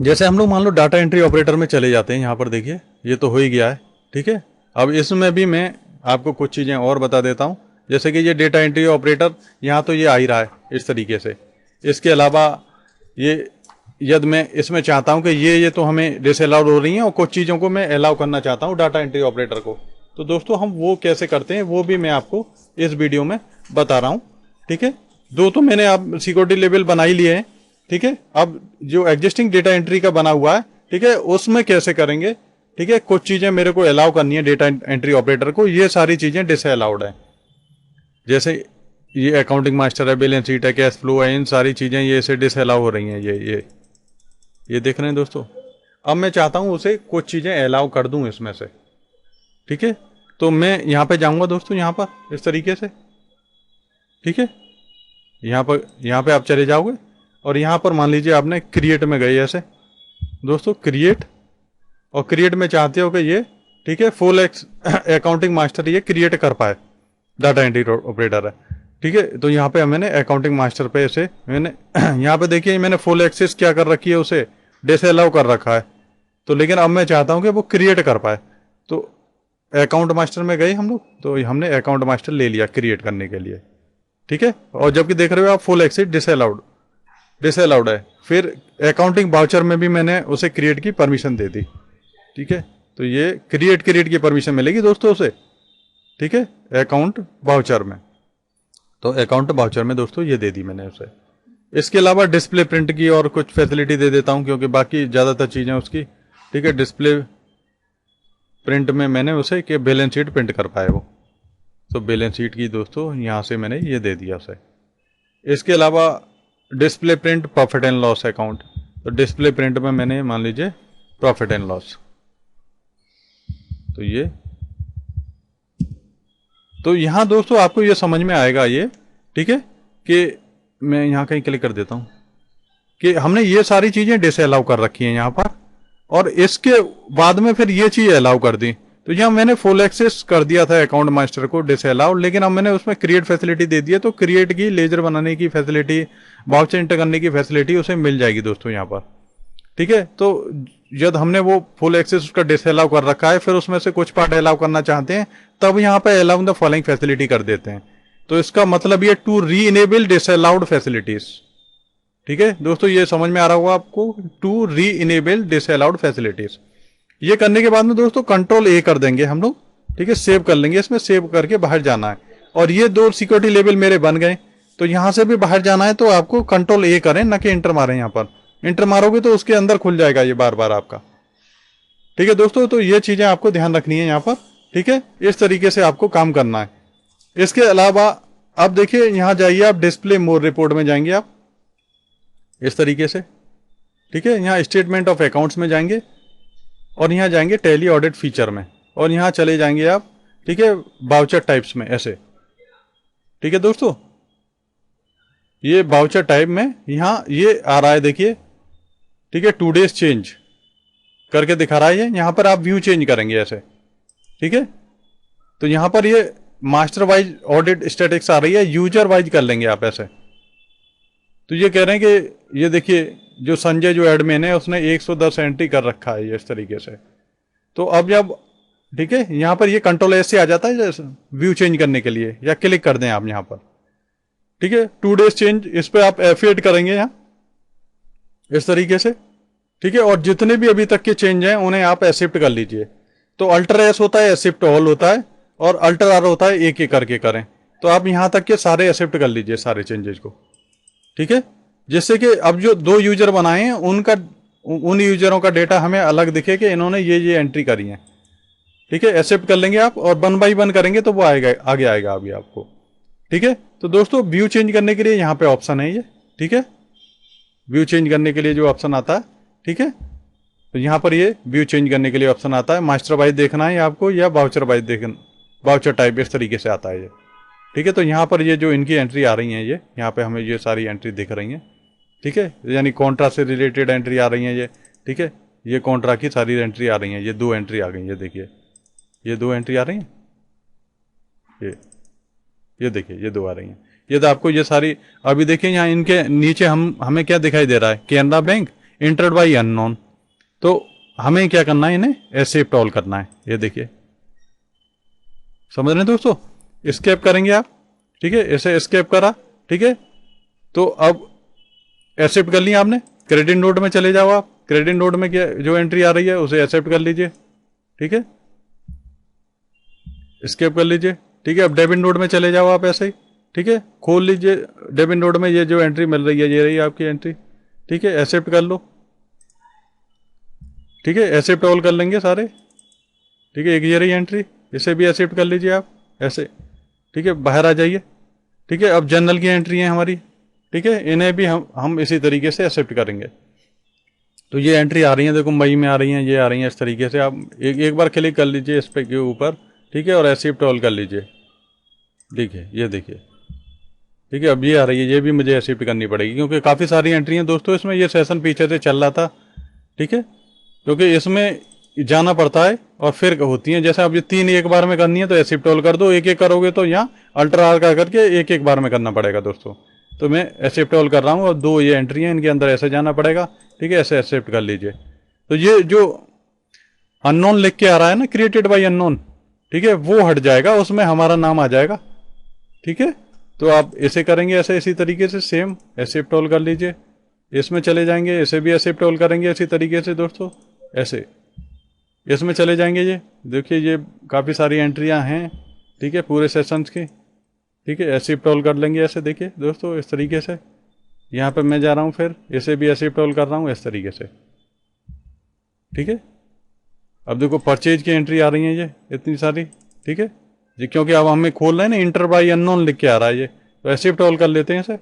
जैसे हम लोग मान लो डाटा एंट्री ऑपरेटर में चले जाते हैं, यहाँ पर देखिए ये तो हो ही गया है, ठीक है। अब इसमें भी मैं आपको कुछ चीज़ें और बता देता हूँ, जैसे कि ये डेटा एंट्री ऑपरेटर यहाँ तो ये आ ही रहा है इस तरीके से। इसके अलावा ये यदि मैं इसमें चाहता हूँ कि ये तो हमें डिसअलाउड हो रही हैं और कुछ चीज़ों को मैं अलाउ करना चाहता हूँ डाटा एंट्री ऑपरेटर को, तो दोस्तों हम वो कैसे करते हैं वो भी मैं आपको इस वीडियो में बता रहा हूँ, ठीक है। दो तो मैंने आप सिक्योरिटी लेवल बना ही लिए हैं, ठीक है। अब जो एग्जिस्टिंग डेटा एंट्री का बना हुआ है, ठीक है, उसमें कैसे करेंगे, ठीक है। कुछ चीज़ें मेरे को अलाउ करनी है डेटा एंट्री ऑपरेटर को, ये सारी चीज़ें डिसअलाउड है, जैसे ये अकाउंटिंग मास्टर है, बैलेंस शीट है, कैश फ्लो है, इन सारी चीज़ें ये इसे डिसअलाउ हो रही हैं, ये देख रहे हैं दोस्तों। अब मैं चाहता हूँ उसे कुछ चीज़ें अलाउ कर दूँ इसमें से, ठीक है। तो मैं यहाँ पे जाऊँगा दोस्तों, यहाँ पर इस तरीके से, ठीक है। यहाँ पे आप चले जाओगे और यहाँ पर मान लीजिए आपने क्रिएट में गए ऐसे दोस्तों, क्रिएट, और क्रिएट में चाहते हो कि ये, ठीक है, फुल अकाउंटिंग मास्टर ये क्रिएट कर पाए, डाटा एंट्री ऑपरेटर है, ठीक है। तो यहाँ पे मैंने अकाउंटिंग मास्टर पे इसे मैंने यहाँ पे देखिए मैंने फुल एक्सेस क्या कर रखी है, उसे डिसअलाउ कर रखा है। तो लेकिन अब मैं चाहता हूँ कि वो क्रिएट कर पाए। तो अकाउंट मास्टर में गए हम लोग, तो हमने अकाउंट मास्टर ले लिया क्रिएट करने के लिए। ठीक है। और जबकि देख रहे हो आप फुल एक्सेस डिसअलाउड है। फिर अकाउंटिंग वाउचर में भी मैंने उसे क्रिएट की परमिशन दे दी। ठीक है। तो ये क्रिएट की परमिशन मिलेगी दोस्तों उसे। ठीक है। अकाउंट वाउचर में, तो अकाउंट वाउचर में दोस्तों ये दे दी मैंने उसे। इसके अलावा डिस्प्ले प्रिंट की और कुछ फैसिलिटी दे देता हूं, क्योंकि बाकी ज़्यादातर चीज़ें उसकी। ठीक है। डिस्प्ले प्रिंट में मैंने उसे कि बैलेंस शीट प्रिंट कर पाए वो, तो बैलेंस शीट की दोस्तों यहाँ से मैंने ये दे दिया उसे। इसके अलावा display print profit and loss account, तो डिस्प्ले प्रिंट में मैंने मान लीजिए प्रॉफिट एंड लॉस, तो ये, तो यहां दोस्तों आपको ये समझ में आएगा ये। ठीक है। कि मैं यहां कहीं क्लिक कर देता हूं कि हमने ये सारी चीजें डिसअलाउ कर रखी हैं यहां पर, और इसके बाद में फिर ये चीज अलाउ कर दी। तो यहाँ मैंने फुल एक्सेस कर दिया था अकाउंट मास्टर को डिसअलाउ, लेकिन अब मैंने उसमें क्रिएट फैसिलिटी दे दी है। तो क्रिएट की, लेजर बनाने की फैसिलिटी, वाउचर एंटर करने की फैसिलिटी उसे मिल जाएगी दोस्तों यहाँ पर। ठीक है। तो जब हमने वो फुल एक्सेस उसका डिसअलाउ कर रखा है, फिर उसमें से कुछ पार्ट अलाउ करना चाहते हैं, तब यहाँ पे अलाउ द फॉलोइंग फैसिलिटी कर देते हैं। तो इसका मतलब ये टू री इनेबल डिसअलाउड फैसिलिटीज। ठीक है दोस्तों, ये समझ में आ रहा होगा आपको, टू री इनेबल डिसअलाउड फैसिलिटीज। ये करने के बाद में दोस्तों कंट्रोल ए कर देंगे हम लोग। ठीक है। सेव कर लेंगे, इसमें सेव करके बाहर जाना है। और ये 2 सिक्योरिटी लेवल मेरे बन गए। तो यहां से भी बाहर जाना है तो आपको कंट्रोल ए करें, ना कि इंटर मारें। यहां पर इंटर मारोगे तो उसके अंदर खुल जाएगा ये बार बार आपका। ठीक है दोस्तों, तो ये चीजें आपको ध्यान रखनी है यहां पर। ठीक है। इस तरीके से आपको काम करना है। इसके अलावा अब देखिए यहां जाइए आप, डिस्प्ले मोर रिपोर्ट में जाएंगे आप इस तरीके से। ठीक है। यहाँ स्टेटमेंट ऑफ अकाउंट्स में जाएंगे, और यहाँ जाएंगे टैली ऑडिट फीचर में, और यहाँ चले जाएंगे आप। ठीक है। वाउचर टाइप्स में ऐसे। ठीक है दोस्तों, ये वाउचर टाइप में यहाँ ये आ रहा है देखिए। ठीक है। 2 days चेंज करके दिखा रहा है ये। यहाँ पर आप व्यू चेंज करेंगे ऐसे। ठीक है। तो यहाँ पर ये मास्टर वाइज ऑडिट स्टैटिक्स आ रही है, यूजर वाइज कर लेंगे आप ऐसे। तो ये कह रहे हैं कि ये देखिए जो संजय जो एडमिन है उसने 110 एंट्री कर रखा है ये इस तरीके से। तो अब जब, ठीक है, यहाँ पर ये कंट्रोल ऐसे आ जाता है व्यू चेंज करने के लिए, या क्लिक कर दें आप यहाँ पर। ठीक है। 2 days चेंज, इस पर आप F8 करेंगे यहाँ इस तरीके से। ठीक है। और जितने भी अभी तक के चेंज हैं उन्हें आप एक्सेप्ट कर लीजिए। तो अल्टर एस होता है, एक्सेप्ट ऑल होता है, और अल्टर आर होता है एक एक करके करें। तो आप यहां तक के सारे एक्सेप्ट कर लीजिए सारे चेंजेस को। ठीक है। जिससे कि अब जो 2 यूजर बनाए हैं उनका, उन यूजरों का डेटा हमें अलग दिखे कि इन्होंने ये एंट्री करी है। ठीक है। एक्सेप्ट कर लेंगे आप, और 1 by 1 करेंगे तो वो आएगा, आगे आएगा अभी आपको। ठीक है। तो दोस्तों व्यू चेंज करने के लिए यहाँ पे ऑप्शन है ये। ठीक है। व्यू चेंज करने के लिए जो ऑप्शन आता है, ठीक है, तो यहाँ पर ये व्यू चेंज करने के लिए ऑप्शन आता है। मास्टर वाइज देखना है आपको या वाउचर वाइज देखना, वाउचर टाइप इस तरीके से आता है ये। ठीक है। तो यहाँ पर ये जो इनकी एंट्री आ रही है, ये यहाँ पे हमें ये सारी एंट्री दिख रही हैं। ठीक है। यानी कॉन्ट्रा से रिलेटेड एंट्री आ रही है ये। ठीक है। ये कॉन्ट्रा की सारी एंट्री आ रही है। ये 2 एंट्री आ गई, ये देखिए ये 2 एंट्री आ रही हैं। ये देखिए ये 2 आ रही हैं। ये तो आपको ये सारी, अभी देखिए यहाँ इनके नीचे हमें क्या दिखाई दे रहा है, Canara bank entered by unknown. तो हमें क्या करना है, इन्हें एक्सेप्ट ऑल करना है। ये देखिए, समझ रहे हैं दोस्तों, एस्केप करेंगे आप। ठीक है। ऐसे एस्केप करा। ठीक है। तो अब एक्सेप्ट कर लिया आपने। क्रेडिट नोट में चले जाओ आप। क्रेडिट नोट में क्या जो एंट्री आ रही है उसे एक्सेप्ट कर लीजिए। ठीक है। एस्केप कर लीजिए। ठीक है। अब डेबिट नोट में चले जाओ आप ऐसे ही। ठीक है। खोल लीजिए डेबिट नोट में, ये जो एंट्री मिल रही है ये रही आपकी एंट्री। ठीक है। एक्सेप्ट कर लो। ठीक है। एक्सेप्ट ऑल कर लेंगे सारे। ठीक है। एक ये रही एंट्री, इसे भी एक्सेप्ट कर लीजिए आप ऐसे। ठीक है। बाहर आ जाइए। ठीक है। अब जनरल की एंट्री है हमारी। ठीक है। इन्हें भी हम इसी तरीके से एक्सेप्ट करेंगे। तो ये एंट्री आ रही है, देखो मई में आ रही हैं, ये आ रही हैं इस तरीके से। आप एक बार क्लिक कर लीजिए इस पे के ऊपर। ठीक है। और एक्सेप्ट ऑल कर लीजिए। ठीक है। ये देखिए। ठीक है। अब ये आ रही है, ये भी मुझे एक्सेप्ट करनी पड़ेगी क्योंकि काफ़ी सारी एंट्री हैं दोस्तों इसमें। ये सेशन पीछे से चल रहा था। ठीक है। क्योंकि इसमें जाना पड़ता है और फिर होती हैं। जैसे अब ये 3 एक बार में करनी है तो शिफ्ट ऑल कर दो, एक एक करोगे तो यहाँ अल्टर आर का करके एक एक बार में करना पड़ेगा दोस्तों। तो मैं शिफ्ट ऑल कर रहा हूँ और 2 ये एंट्री हैं, इनके अंदर ऐसे जाना पड़ेगा। ठीक है, ऐसे शिफ्ट कर लीजिए। तो ये जो अननोन लिख के आ रहा है ना, क्रिएटेड बाई अननोन, ठीक है, वो हट जाएगा, उसमें हमारा नाम आ जाएगा। ठीक है, तो आप ऐसे करेंगे, ऐसे इसी तरीके से सेम शिफ्ट ऑल कर लीजिए। इसमें चले जाएंगे, इसे भी शिफ्ट ऑल करेंगे इसी तरीके से दोस्तों। ऐसे इसमें चले जाएंगे। ये देखिए, ये काफ़ी सारी एंट्रियां हैं, ठीक है, पूरे सेशंस की। ठीक है, शिफ्ट ऑल कर लेंगे ऐसे, देखिए दोस्तों इस तरीके से। यहाँ पे मैं जा रहा हूँ, फिर इसे भी शिफ्ट ऑल कर रहा हूँ इस तरीके से। ठीक है, अब देखो परचेज की एंट्री आ रही है ये इतनी सारी। ठीक है जी, क्योंकि अब हमें खोल रहे हैं ना, इंटर बाई अननोन लिख के आ रहा है ये, तो शिफ्ट ऑल कर लेते हैं इसे।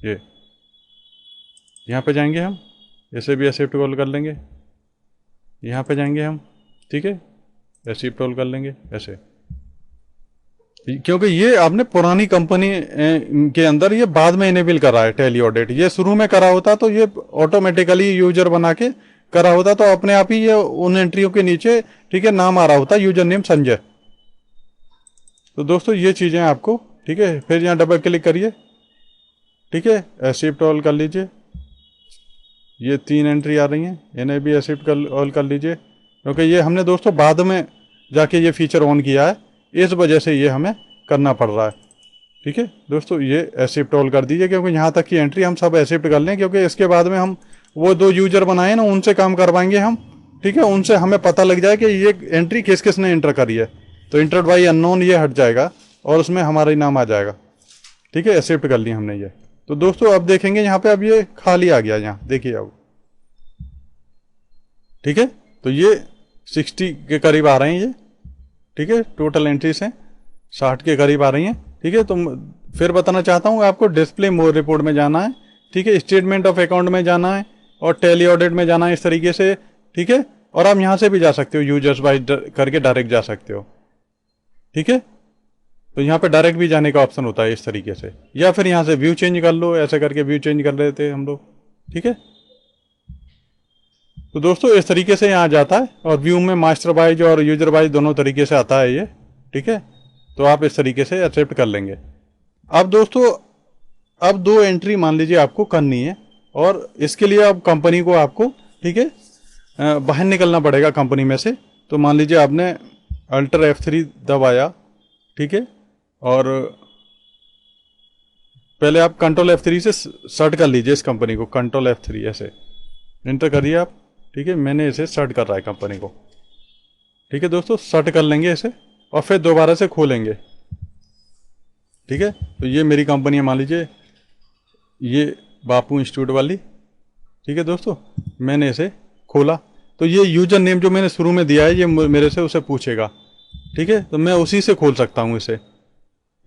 ये यहाँ पे जाएंगे हम, इसे भी शिफ्ट ऑल कर लेंगे। यहाँ पे जाएंगे हम, ठीक है, शिफ्ट ऑल कर लेंगे ऐसे, क्योंकि ये आपने पुरानी कंपनी के अंदर ये बाद में इनेबल करा है टैली ऑडिट। ये शुरू में करा होता तो ये ऑटोमेटिकली यूजर बना के करा होता, तो अपने आप ही ये उन एंट्रियों के नीचे, ठीक है, नाम आ रहा होता, यूजर नेम संजय। तो दोस्तों ये चीजें आपको, ठीक है, फिर यहाँ डबल क्लिक करिए। ठीक है, शिफ्ट ऑल कर लीजिए। ये 3 एंट्री आ रही हैं, इन्हें भी शिफ्ट ऑल कर लीजिए, क्योंकि ये हमने दोस्तों बाद में जाके ये फीचर ऑन किया है, इस वजह से ये हमें करना पड़ रहा है। ठीक है दोस्तों, ये शिफ्ट ऑल कर दीजिए, क्योंकि यहाँ तक की एंट्री हम सब शिफ्ट कर लें, क्योंकि इसके बाद में हम वो 2 यूजर बनाए ना, उनसे काम करवाएंगे हम। ठीक है, उनसे हमें पता लग जाए कि ये एंट्री किस किस ने एंटर करी है, तो इंटर बाई अननोन ये हट जाएगा और उसमें हमारा ही नाम आ जाएगा। ठीक है, शिफ्ट कर लिया हमने ये। तो दोस्तों अब देखेंगे यहाँ पे, अब ये खाली आ गया, यहाँ देखिए अब। ठीक है, तो ये 60 के करीब आ रहे हैं ये। ठीक है, टोटल एंट्रीज हैं 60 के करीब आ रही हैं। ठीक है, तो फिर बताना चाहता हूँ आपको, डिस्प्ले मोर रिपोर्ट में जाना है। ठीक है, स्टेटमेंट ऑफ अकाउंट में जाना है और टैली ऑडिट में जाना है, इस तरीके से। ठीक है, और आप यहाँ से भी जा सकते हो, यूजर्स बाय करके डायरेक्ट जा सकते हो। ठीक है, तो यहाँ पे डायरेक्ट भी जाने का ऑप्शन होता है इस तरीके से, या फिर यहाँ से व्यू चेंज कर लो, ऐसे करके व्यू चेंज कर लेते हैं हम लोग। ठीक है, तो दोस्तों इस तरीके से यहाँ जाता है, और व्यू में मास्टर वाइज और यूजर वाइज दोनों तरीके से आता है ये। ठीक है, तो आप इस तरीके से एक्सेप्ट कर लेंगे। अब दोस्तों, अब 2 एंट्री मान लीजिए आपको करनी है, और इसके लिए अब कंपनी को आपको, ठीक है, बाहर निकलना पड़ेगा कंपनी में से। तो मान लीजिए आपने अल्टर F3 दबाया, ठीक है, और पहले आप कंट्रोल F3 से सर्ट कर लीजिए इस कंपनी को, कंट्रोल F3 ऐसे इंटर करिए आप। ठीक है, मैंने इसे सर्ट कर रहा है कंपनी को। ठीक है दोस्तों, सर्ट कर लेंगे इसे और फिर दोबारा से खोलेंगे। ठीक है, तो ये मेरी कंपनी है, मान लीजिए ये बापू इंस्टीट्यूट वाली। ठीक है दोस्तों, मैंने इसे खोला, तो ये यूजर नेम जो मैंने शुरू में दिया है, ये मेरे से उसे पूछेगा। ठीक है, तो मैं उसी से खोल सकता हूँ इसे।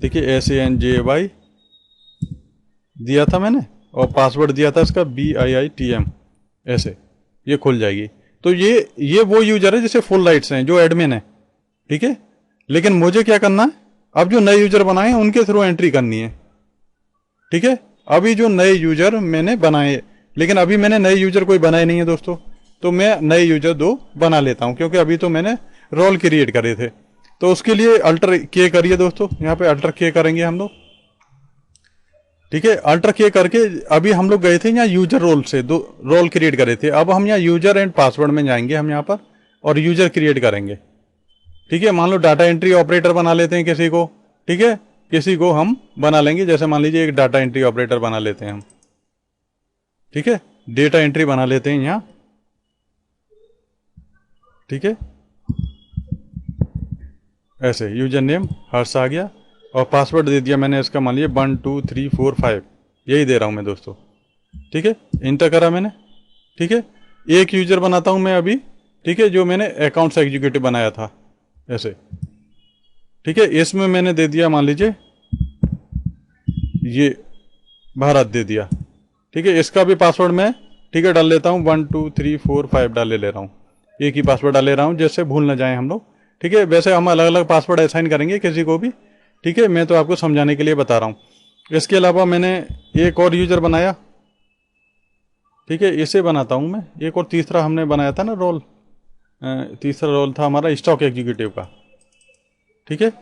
देखिए SANJY दिया था मैंने, और पासवर्ड दिया था इसका BIITM, ऐसे ये खुल जाएगी। तो ये वो यूजर है जिसे फुल राइट्स हैं, जो एडमिन है। ठीक है, लेकिन मुझे क्या करना है, अब जो नए यूजर बनाए हैं उनके थ्रू एंट्री करनी है। ठीक है, अभी जो नए यूजर मैंने बनाए, लेकिन अभी मैंने नए यूजर कोई बनाए नहीं है दोस्तों, तो मैं नए यूजर 2 बना लेता हूं, क्योंकि अभी तो मैंने रोल क्रिएट करे थे। तो उसके लिए अल्टर के करिए दोस्तों, यहाँ पे अल्टर के करेंगे हम लोग। ठीक है, अल्टर के करके अभी हम लोग गए थे यहाँ यूजर रोल से, 2 रोल क्रिएट करे थे। अब हम यहाँ यूजर एंड पासवर्ड में जाएंगे हम यहाँ पर, और यूजर क्रिएट करेंगे। ठीक है, मान लो डाटा एंट्री ऑपरेटर बना लेते हैं किसी को। ठीक है, किसी को हम बना लेंगे, जैसे मान लीजिए एक डाटा एंट्री ऑपरेटर बना लेते हैं हम। ठीक है, डेटा एंट्री बना लेते हैं यहाँ। ठीक है, ऐसे यूजर नेम हर्ष आ गया, और पासवर्ड दे दिया मैंने इसका, मान लीजिए 1 2 3 4 5, यही दे रहा हूँ मैं दोस्तों। ठीक है, इंटर करा मैंने। ठीक है, एक यूजर बनाता हूँ मैं अभी। ठीक है, जो मैंने अकाउंट्स एग्जीक्यूटिव बनाया था ऐसे। ठीक है, इसमें मैंने दे दिया, मान लीजिए ये भारत दे दिया। ठीक है, इसका भी पासवर्ड मैं, ठीक है, डाल लेता हूँ, 1 2 3 4 5 डाले ले रहा हूँ, एक ही पासवर्ड डाले रहा हूँ, जैसे भूल ना जाए हम लोग। ठीक है, वैसे हम अलग अलग पासवर्ड असाइन करेंगे किसी को भी। ठीक है, मैं तो आपको समझाने के लिए बता रहा हूँ। इसके अलावा मैंने एक और यूजर बनाया। ठीक है, इसे बनाता हूँ मैं। एक और तीसरा हमने बनाया था ना रोल, तीसरा रोल था हमारा स्टॉक एग्जीक्यूटिव का। ठीक है,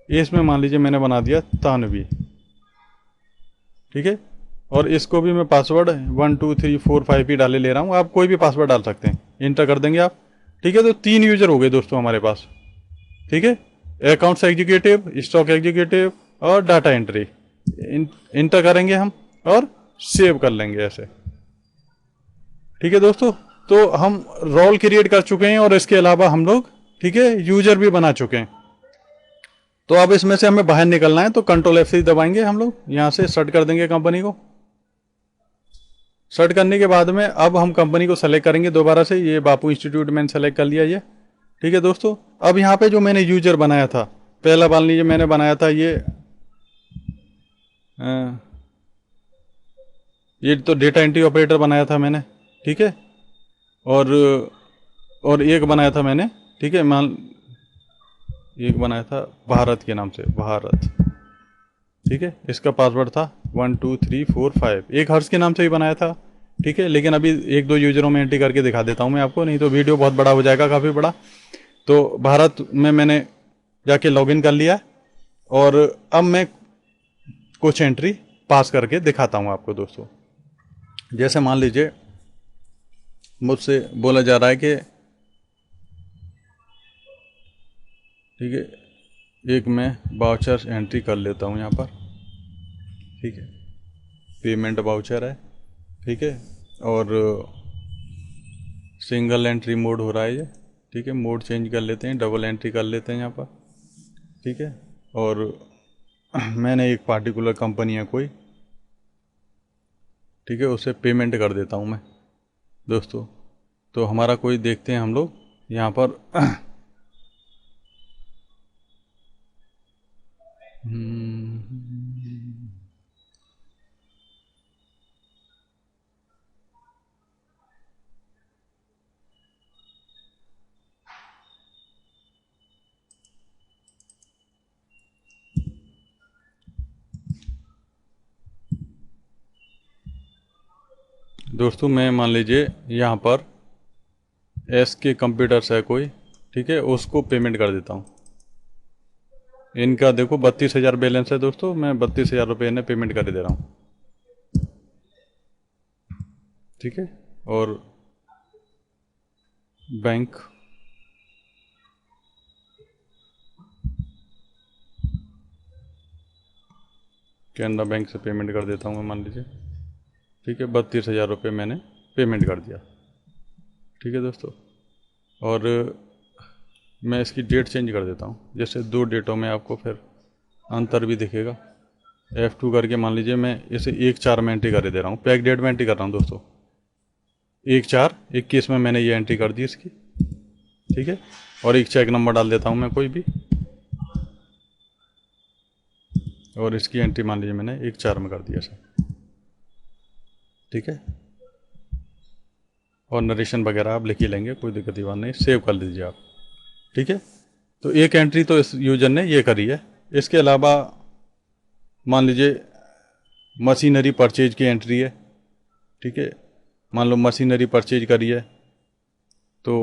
ये इसमें मान लीजिए मैंने बना दिया तानवी। ठीक है, और इसको भी मैं पासवर्ड 1 2 3 4 5 ही डाले ले रहा हूँ, आप कोई भी पासवर्ड डाल सकते हैं, इंटर कर देंगे आप। ठीक है, तो 3 यूजर हो गए दोस्तों हमारे पास। ठीक है, अकाउंट्स एग्जीक्यूटिव, स्टॉक एग्जीक्यूटिव और डाटा एंट्री। इंटर करेंगे हम और सेव कर लेंगे ऐसे। ठीक है दोस्तों, तो हम रोल क्रिएट कर चुके हैं और इसके अलावा हम लोग, ठीक है, यूजर भी बना चुके हैं। तो अब इसमें से हमें बाहर निकलना है, तो कंट्रोल F3 दबाएंगे हम लोग, यहां से सर्च कर देंगे कंपनी को। सर्च करने के बाद में अब हम कंपनी को सेलेक्ट करेंगे दोबारा से, ये बापू इंस्टीट्यूट मैंने सेलेक्ट कर लिया ये। ठीक है दोस्तों, अब यहाँ पे जो मैंने यूजर बनाया था, पहला मान लीजिए मैंने बनाया था ये तो डेटा एंट्री ऑपरेटर बनाया था मैंने। ठीक है, और एक बनाया था मैंने, ठीक है, एक बनाया था भारत के नाम से, भारत। ठीक है, इसका पासवर्ड था 1 2 3 4 5, एक हर्ष के नाम से ही बनाया था। ठीक है, लेकिन अभी 1 2 यूजरों में एंट्री करके दिखा देता हूँ मैं आपको, नहीं तो वीडियो बहुत बड़ा हो जाएगा, काफ़ी बड़ा। तो भारत में मैंने जाके लॉगिन कर लिया और अब मैं कुछ एंट्री पास करके दिखाता हूँ आपको दोस्तों। जैसे मान लीजिए मुझसे बोला जा रहा है कि, ठीक है, एक मैं वाउचर एंट्री कर लेता हूँ यहाँ पर। ठीक है, पेमेंट वाउचर है। ठीक है, और सिंगल एंट्री मोड हो रहा है ये। ठीक है, मोड चेंज कर लेते हैं, डबल एंट्री कर लेते हैं यहाँ पर। ठीक है, और मैंने एक पार्टिकुलर कंपनी है कोई, ठीक है, उसे पेमेंट कर देता हूँ मैं दोस्तों। तो हमारा कोई देखते हैं हम लोग यहाँ पर दोस्तों मैं मान लीजिए यहाँ पर एस के कंप्यूटर्स है कोई, ठीक है, उसको पेमेंट कर देता हूँ। इनका देखो 32,000 बैलेंस है दोस्तों, मैं 32,000 रुपये इन्हें पेमेंट कर दे रहा हूँ। ठीक है, और बैंक, कैनरा बैंक से पेमेंट कर देता हूँ मैं, मान लीजिए। ठीक है, 32,000 रुपये मैंने पेमेंट कर दिया। ठीक है दोस्तों, और मैं इसकी डेट चेंज कर देता हूँ, जैसे 2 डेटों में आपको फिर अंतर भी दिखेगा। F2 करके मान लीजिए मैं इसे 1 4 में एंट्री कर दे रहा हूँ, पैक डेट में एंट्री कर रहा हूँ दोस्तों। 1 4 21 में मैंने ये एंट्री कर दी इसकी। ठीक है, और एक चेक नंबर डाल देता हूँ मैं कोई भी, और इसकी एंट्री मान लीजिए मैंने 1 4 में कर दिया सर। ठीक है, और नरेशन वगैरह आप लिख ही लेंगे, कोई दिक्कत की बात नहीं, सेव कर लीजिए आप। ठीक है, तो एक एंट्री तो इस यूजर ने ये करी है। इसके अलावा मान लीजिए मशीनरी परचेज की एंट्री है। ठीक है, मान लो मशीनरी परचेज करी है, तो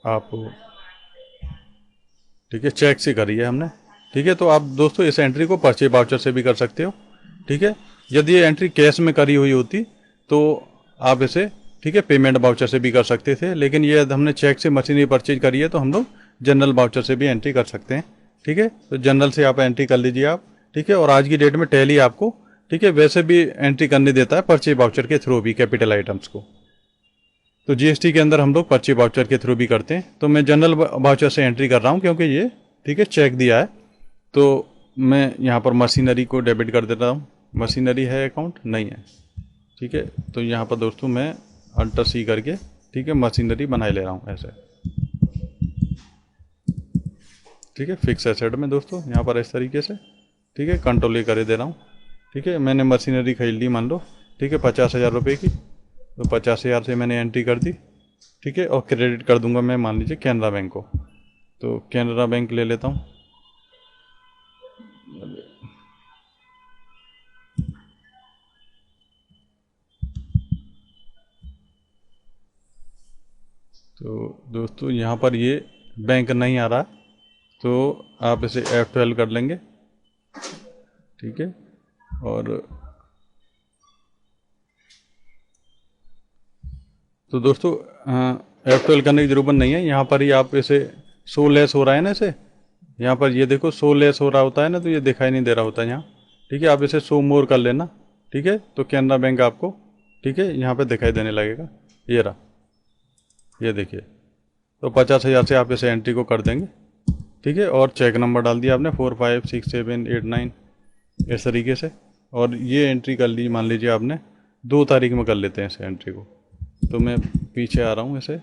आप, ठीक है, चेक से करी है हमने। ठीक है, तो आप दोस्तों इस एंट्री को परचेज वाउचर से भी कर सकते हो। ठीक है, यदि ये एंट्री कैश में करी हुई होती तो आप इसे, ठीक है, पेमेंट वाउचर से भी कर सकते थे, लेकिन ये हमने चेक से मशीनरी परचेज करी है तो हम लोग जनरल वाउचर से भी एंट्री कर सकते हैं। ठीक है, तो जनरल से आप एंट्री कर लीजिए आप। ठीक है, और आज की डेट में टैली आपको, ठीक है, वैसे भी एंट्री करने देता है परचेज वाउचर के थ्रू भी, कैपिटल आइटम्स को। तो जीएसटी के अंदर हम लोग परचेज वाउचर के थ्रू भी करते हैं, तो मैं जनरल वाउचर से एंट्री कर रहा हूँ क्योंकि ये, ठीक है, चेक दिया है। तो मैं यहाँ पर मशीनरी को डेबिट कर देता हूँ। मशीनरी है अकाउंट नहीं है। ठीक है, तो यहाँ पर दोस्तों मैं अल्टर सी करके, ठीक है, मशीनरी बनाए ले रहा हूँ ऐसे। ठीक है, फिक्स एसेट में दोस्तों यहाँ पर इस तरीके से, ठीक है, कंट्रोल कर दे रहा हूँ। ठीक है, मैंने मशीनरी खरीद ली मान लो, ठीक है, 50,000 रुपये की, तो 50,000 से मैंने एंट्री कर दी। ठीक है, और क्रेडिट कर दूंगा मैं मान लीजिए कैनरा बैंक को, तो कैनरा बैंक ले लेता हूँ। तो दोस्तों यहाँ पर ये बैंक नहीं आ रहा, तो आप इसे F12 कर लेंगे, ठीक है। और तो दोस्तों F12 करने की ज़रूरत नहीं है, यहाँ पर ही आप इसे शो लेस हो रहा है ना, इसे यहाँ पर ये देखो शो लेस हो रहा होता है ना, तो ये दिखाई नहीं दे रहा होता है यहाँ, ठीक है। आप इसे शो मोर कर लेना, ठीक है। तो कैनरा बैंक आपको, ठीक है, यहाँ पे दिखाई देने लगेगा, ये रहा, ये देखिए। तो 50,000 से आप इसे एंट्री को कर देंगे, ठीक है। और चेक नंबर डाल दिया आपने 456789 इस तरीके से। और ये एंट्री कर ली, मान लीजिए आपने 2 तारीख में कर लेते हैं इसे एंट्री को। तो मैं पीछे आ रहा हूँ इसे,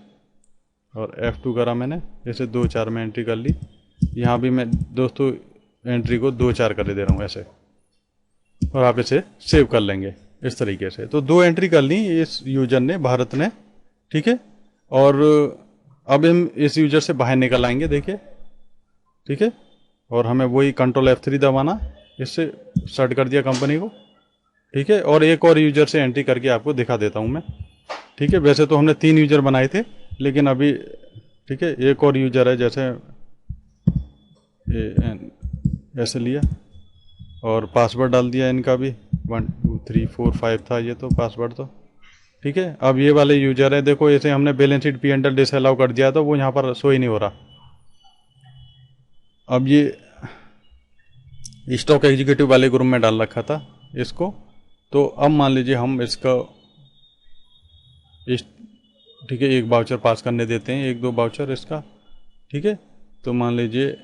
और F2 करा मैंने, इसे 2-4 में एंट्री कर ली। यहाँ भी मैं दोस्तों एंट्री को 2-4 कर दे रहा हूँ ऐसे, और आप इसे सेव कर लेंगे इस तरीके से। तो 2 एंट्री कर ली इस यूजर ने, भारत ने, ठीक है। और अब हम इस यूजर से बाहर निकल आएंगे, देखिए, ठीक है। और हमें वही कंट्रोल F3 दबाना, इससे सेट कर दिया कंपनी को, ठीक है। और एक और यूजर से एंट्री करके आपको दिखा देता हूँ मैं, ठीक है। वैसे तो हमने 3 यूजर बनाए थे, लेकिन अभी, ठीक है, एक और यूजर है, जैसे ऐसे लिया और पासवर्ड डाल दिया इनका भी, 1 2 3 4 5 था ये तो पासवर्ड, तो ठीक है। अब ये वाले यूजर है, देखो इसे हमने balance sheet P enter disallow कर दिया, तो वो यहाँ पर शो ही नहीं हो रहा। अब ये स्टॉक एग्जीक्यूटिव वाले ग्रुप में डाल रखा था इसको। तो अब मान लीजिए हम इसका इस, ठीक है, एक वाउचर पास करने देते हैं, 1-2 वाउचर इसका, ठीक है। तो मान लीजिए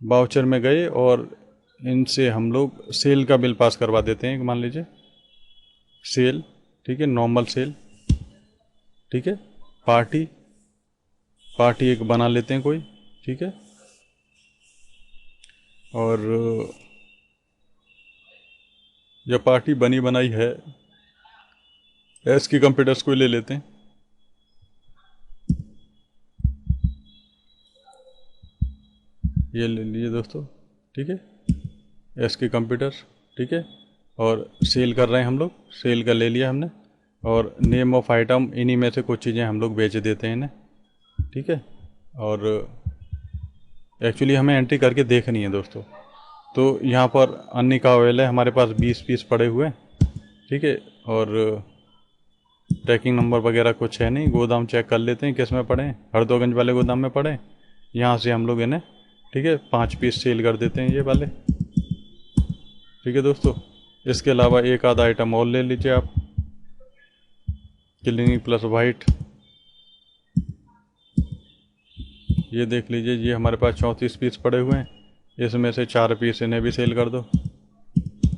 वाउचर में गए और इनसे हम लोग सेल का बिल पास करवा देते हैं, मान लीजिए सेल, ठीक है, नॉर्मल सेल, ठीक है। पार्टी पार्टी एक बना लेते हैं कोई, ठीक है। और जब पार्टी बनी बनाई है, एस की कंप्यूटर्स को ले लेते हैं, ये ले लीजिए दोस्तों, ठीक है, एस की कंप्यूटर्स, ठीक है। और सेल कर रहे हैं हम लोग, सेल का ले लिया हमने। और नेम ऑफ आइटम, इन्हीं में से कुछ चीज़ें हम लोग बेच देते हैं इन्हें, ठीक है। और एक्चुअली हमें एंट्री करके देखनी है दोस्तों। तो यहाँ पर अन्य का ऑयल है, हमारे पास 20 पीस पड़े हुए हैं, ठीक है। और ट्रैकिंग नंबर वगैरह कुछ है नहीं, गोदाम चेक कर लेते हैं किस में पड़े हैं, हरदोगंज वाले गोदाम में पड़े। यहाँ से हम लोग इन्हें, ठीक है, 5 पीस सेल कर देते हैं ये वाले, ठीक है दोस्तों। इसके अलावा एक आधा आइटम और ले लीजिए आप, क्लिनिक प्लस वाइट, ये देख लीजिए, ये हमारे पास 34 पीस पड़े हुए हैं, इसमें से 4 पीस इन्हें भी सेल कर दो,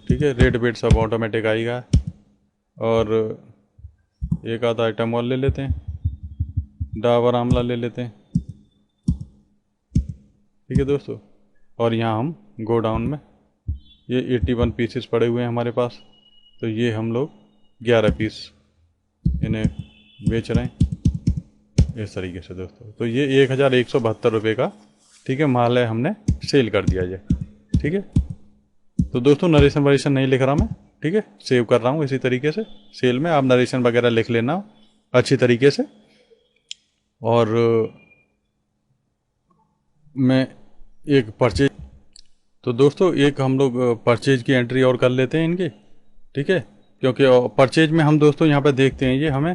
ठीक है। रेट वेट सब ऑटोमेटिक आएगा। और एक आधा आइटम और ले लेते हैं, डाबर आंवला ले लेते हैं, ठीक है दोस्तों। और यहाँ हम गोडाउन में ये 81 पीसेस पड़े हुए हैं हमारे पास, तो ये हम लोग 11 पीस इन्हें बेच रहे हैं इस तरीके से दोस्तों। तो ये 1172 रुपये का, ठीक है, माल है, हमने सेल कर दिया ये, ठीक है। तो दोस्तों नरेशन वरेशन नहीं लिख रहा मैं, ठीक है, सेव कर रहा हूँ इसी तरीके से। सेल में आप नरेशन वगैरह लिख लेना अच्छी तरीके से। और मैं एक परचेज, तो दोस्तों एक हम लोग परचेज की एंट्री और कर लेते हैं इनकी, ठीक है। क्योंकि परचेज में हम दोस्तों यहाँ पर देखते हैं, ये हमें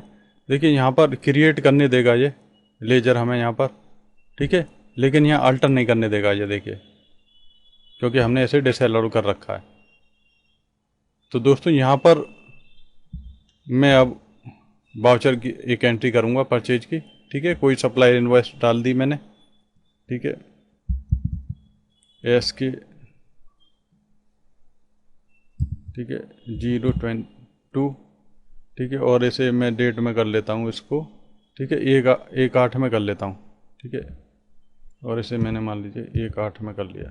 देखिए यहाँ पर क्रिएट करने देगा ये लेजर हमें यहाँ पर, ठीक है। लेकिन यहाँ अल्टर नहीं करने देगा ये, देखिए, क्योंकि हमने ऐसे डिसअलाउ कर रखा है। तो दोस्तों यहाँ पर मैं अब वाउचर की एक एंट्री करूँगा परचेज की, ठीक है। कोई सप्लाई इनवॉइस डाल दी मैंने, ठीक है, एस की, ठीक है, 022, ठीक है। और इसे मैं डेट में कर लेता हूँ इसको, ठीक है, 1/8 में कर लेता हूँ, ठीक है। और इसे मैंने मान लीजिए 1/8 में कर लिया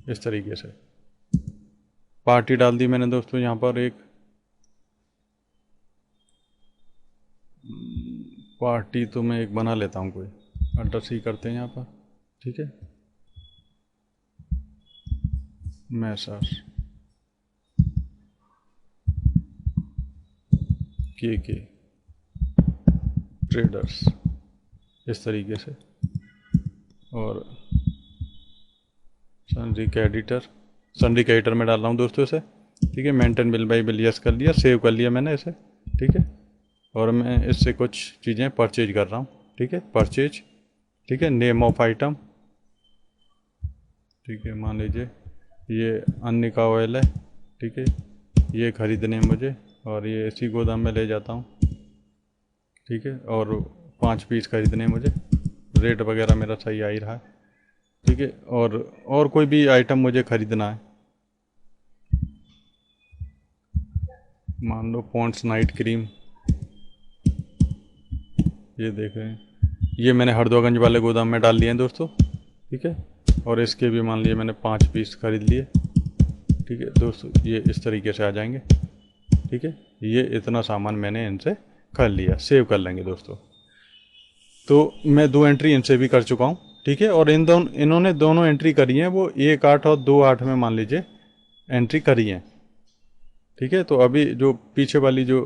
इस तरीके से। पार्टी डाल दी मैंने दोस्तों यहाँ पर एक, पार्टी तो मैं एक बना लेता हूँ कोई, अल्टर सी करते हैं यहाँ पर, ठीक है, मैसर्स के ट्रेडर्स इस तरीके से, और सनरिक एडिटर में डाल रहा हूँ दोस्तों इसे। ठीक है, maintain bill by bill yes कर लिया, सेव कर लिया मैंने इसे। ठीक है, और मैं इससे कुछ चीज़ें परचेज कर रहा हूँ। ठीक है, परचेज। ठीक है, नेम ऑफ आइटम। ठीक है, मान लीजिए ये अन्य का ऑयल है। ठीक है, ये खरीदने हैं मुझे और ये इसी गोदाम में ले जाता हूँ। ठीक है, और 5 पीस खरीदने हैं मुझे, रेट वगैरह मेरा सही आ ही रहा है। ठीक है, और कोई भी आइटम मुझे खरीदना है, मान लो पॉन्ड्स नाइट क्रीम, ये देख रहे हैं, ये मैंने हरदोगंज वाले गोदाम में डाल लिए हैं दोस्तों। ठीक है, और इसके भी मान लिए मैंने 5 पीस खरीद लिए। ठीक है दोस्तों, ये इस तरीके से आ जाएंगे। ठीक है, ये इतना सामान मैंने इनसे कर लिया, सेव कर लेंगे दोस्तों। तो मैं 2 एंट्री इनसे भी कर चुका हूँ। ठीक है, और इन्होंने दोनों एंट्री करी हैं, वो 1/8 और 2/8 में मान लीजिए एंट्री करी हैं। ठीक है, तो अभी जो पीछे वाली जो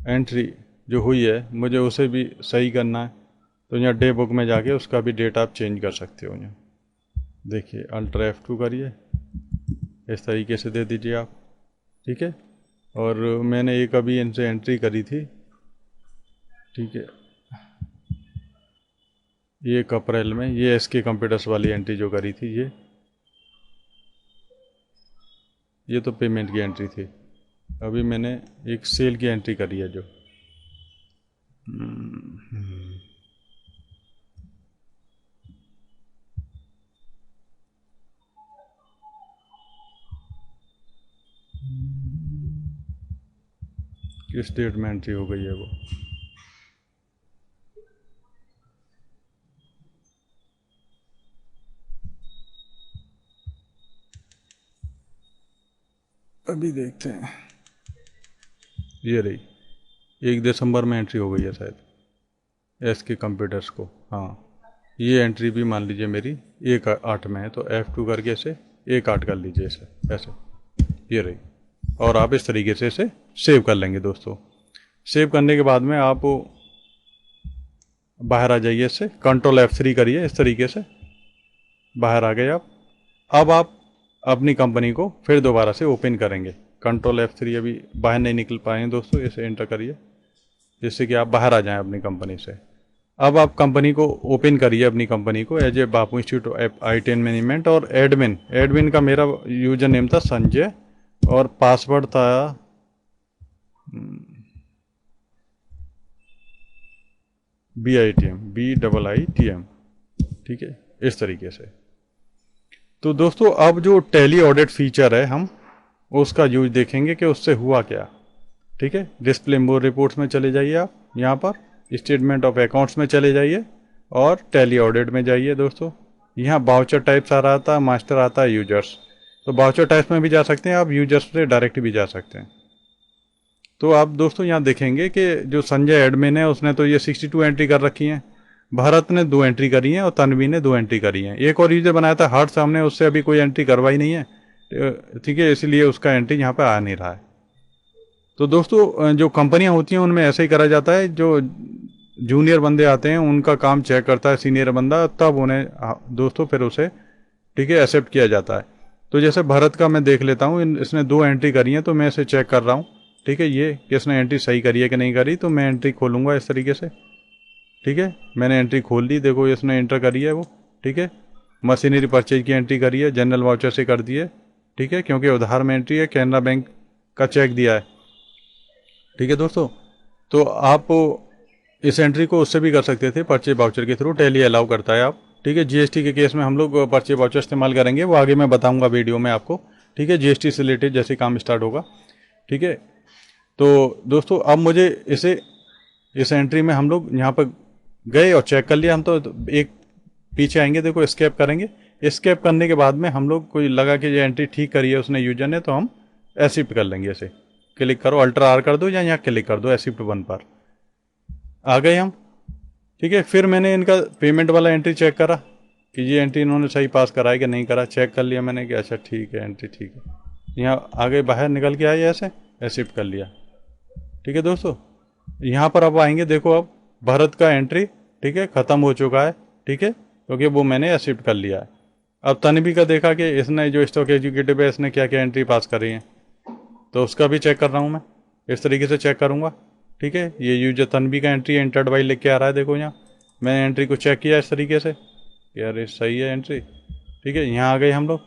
एंट्री जो हुई है मुझे उसे भी सही करना है। तो यहाँ डे बुक में जाके उसका भी डेट आप चेंज कर सकते हो। यहाँ देखिए, अल्ट्रा F2 करिए, इस तरीके से दे दीजिए आप। ठीक है, और मैंने एक अभी इनसे एंट्री करी थी। ठीक है, ये 1 अप्रैल में, ये SK कंप्यूटर्स वाली एंट्री जो करी थी, ये तो पेमेंट की एंट्री थी। अभी मैंने एक सेल की एंट्री करी है जो किस डेट में एंट्री हो गई है वो, अभी देखते हैं। ये रही, 1 दिसंबर में एंट्री हो गई है शायद SK कंप्यूटर्स को। हाँ, ये एंट्री भी मान लीजिए मेरी 1/8 में है, तो F2 करके इसे 1/8 कर लीजिए इसे ऐसे। ये रही, और आप इस तरीके से इसे सेव कर लेंगे दोस्तों। सेव करने के बाद में आप बाहर आ जाइए, इससे कंट्रोल F3 करिए, इस तरीके से बाहर आ गए आप। अब आप अपनी कंपनी को फिर दोबारा से ओपन करेंगे। कंट्रोल F3 अभी बाहर नहीं निकल पाए हैं दोस्तों, इसे एंटर करिए जिससे कि आप बाहर आ जाएं अपनी कंपनी से। अब आप कंपनी को ओपन करिए, अपनी कंपनी को as a Bapu institute IT and management, और एडमिन का मेरा यूजर नेम था संजय और पासवर्ड था BITM। ठीक है, इस तरीके से। तो दोस्तों, अब जो टैली ऑडिट फीचर है हम उसका यूज देखेंगे कि उससे हुआ क्या। ठीक है, डिस्प्ले मोर रिपोर्ट्स में चले जाइए आप, यहाँ पर स्टेटमेंट ऑफ अकाउंट्स में चले जाइए और टैली ऑडिट में जाइए दोस्तों। यहाँ बाउचर टाइप्स आ रहा था, मास्टर आता है यूजर्स, तो बाउचर टाइप्स में भी जा सकते हैं आप, यूजर्स से डायरेक्ट भी जा सकते हैं। तो आप दोस्तों यहाँ देखेंगे कि जो संजय एडमिन है उसने तो ये 62 एंट्री कर रखी हैं, भारत ने 2 एंट्री करी हैं और तन्वी ने 2 एंट्री करी हैं। एक और यूजर बनाया था हर्ष, हमने उससे अभी कोई एंट्री करवाई नहीं है। ठीक है, इसलिए उसका एंट्री यहाँ पे आ नहीं रहा है। तो दोस्तों, जो कंपनियां होती हैं उनमें ऐसा ही करा जाता है, जो जूनियर बंदे आते हैं उनका काम चेक करता है सीनियर बंदा, तब उन्हें दोस्तों फिर उसे ठीक है एक्सेप्ट किया जाता है। तो जैसे भरत का मैं देख लेता हूँ, इसने 2 एंट्री करी हैं, तो मैं इसे चेक कर रहा हूँ। ठीक है, ये कि इसने एंट्री सही करी है कि नहीं करी, तो मैं एंट्री खोलूँगा इस तरीके से। ठीक है, मैंने एंट्री खोल ली, देखो इसने एंटर करी है वो। ठीक है, मशीनरी परचेज की एंट्री करी है, जनरल वाउचर से कर दी है। ठीक है, क्योंकि उधार में एंट्री है, कैनरा बैंक का चेक दिया है। ठीक है दोस्तों, तो आप इस एंट्री को उससे भी कर सकते थे, परचेज वाउचर के थ्रू, टैली अलाउ करता है आप। ठीक है, GST के केस में हम लोग परचेज वाउचर इस्तेमाल करेंगे, वो आगे मैं बताऊंगा वीडियो में आपको। ठीक है, GST से रिलेटेड जैसे काम स्टार्ट होगा। ठीक है, तो दोस्तों अब मुझे इस एंट्री में हम लोग यहाँ पर गए और चेक कर लिया। हम तो एक पीछे आएंगे, देखो एस्केप करेंगे। एस्केप करने के बाद में हम लोग कोई लगा कि ये एंट्री ठीक करी है उसने यूजर ने, तो हम एक्सेप्ट कर लेंगे। ऐसे क्लिक करो, अल्ट्रा R कर दो या यहाँ क्लिक कर दो एक्सेप्ट 1 पर, आ गए हम। ठीक है, फिर मैंने इनका पेमेंट वाला एंट्री चेक करा कि ये एंट्री इन्होंने सही पास करा है कि नहीं करा, चेक कर लिया मैंने कि अच्छा ठीक है एंट्री ठीक है। यहाँ आगे बाहर निकल के आए, ऐसे एक्सेप्ट कर लिया। ठीक है दोस्तों, यहाँ पर अब आएंगे, देखो अब भरत का एंट्री, ठीक है, ख़त्म हो चुका है, ठीक है, क्योंकि वो मैंने एक्सेप्ट कर लिया है। अब तन्वी का देखा कि इसने जो स्टॉक एग्जीक्यूटिव है इसने क्या क्या एंट्री पास करी है, तो उसका भी चेक कर रहा हूँ मैं, इस तरीके से चेक करूँगा, ठीक है। ये यूजर तन्वी का एंट्री एंटर्ड बाई लिख के आ रहा है, देखो यहाँ मैंने एंट्री को चेक किया इस तरीके से, यार ये सही है एंट्री, ठीक है। यहाँ आ गए हम लोग,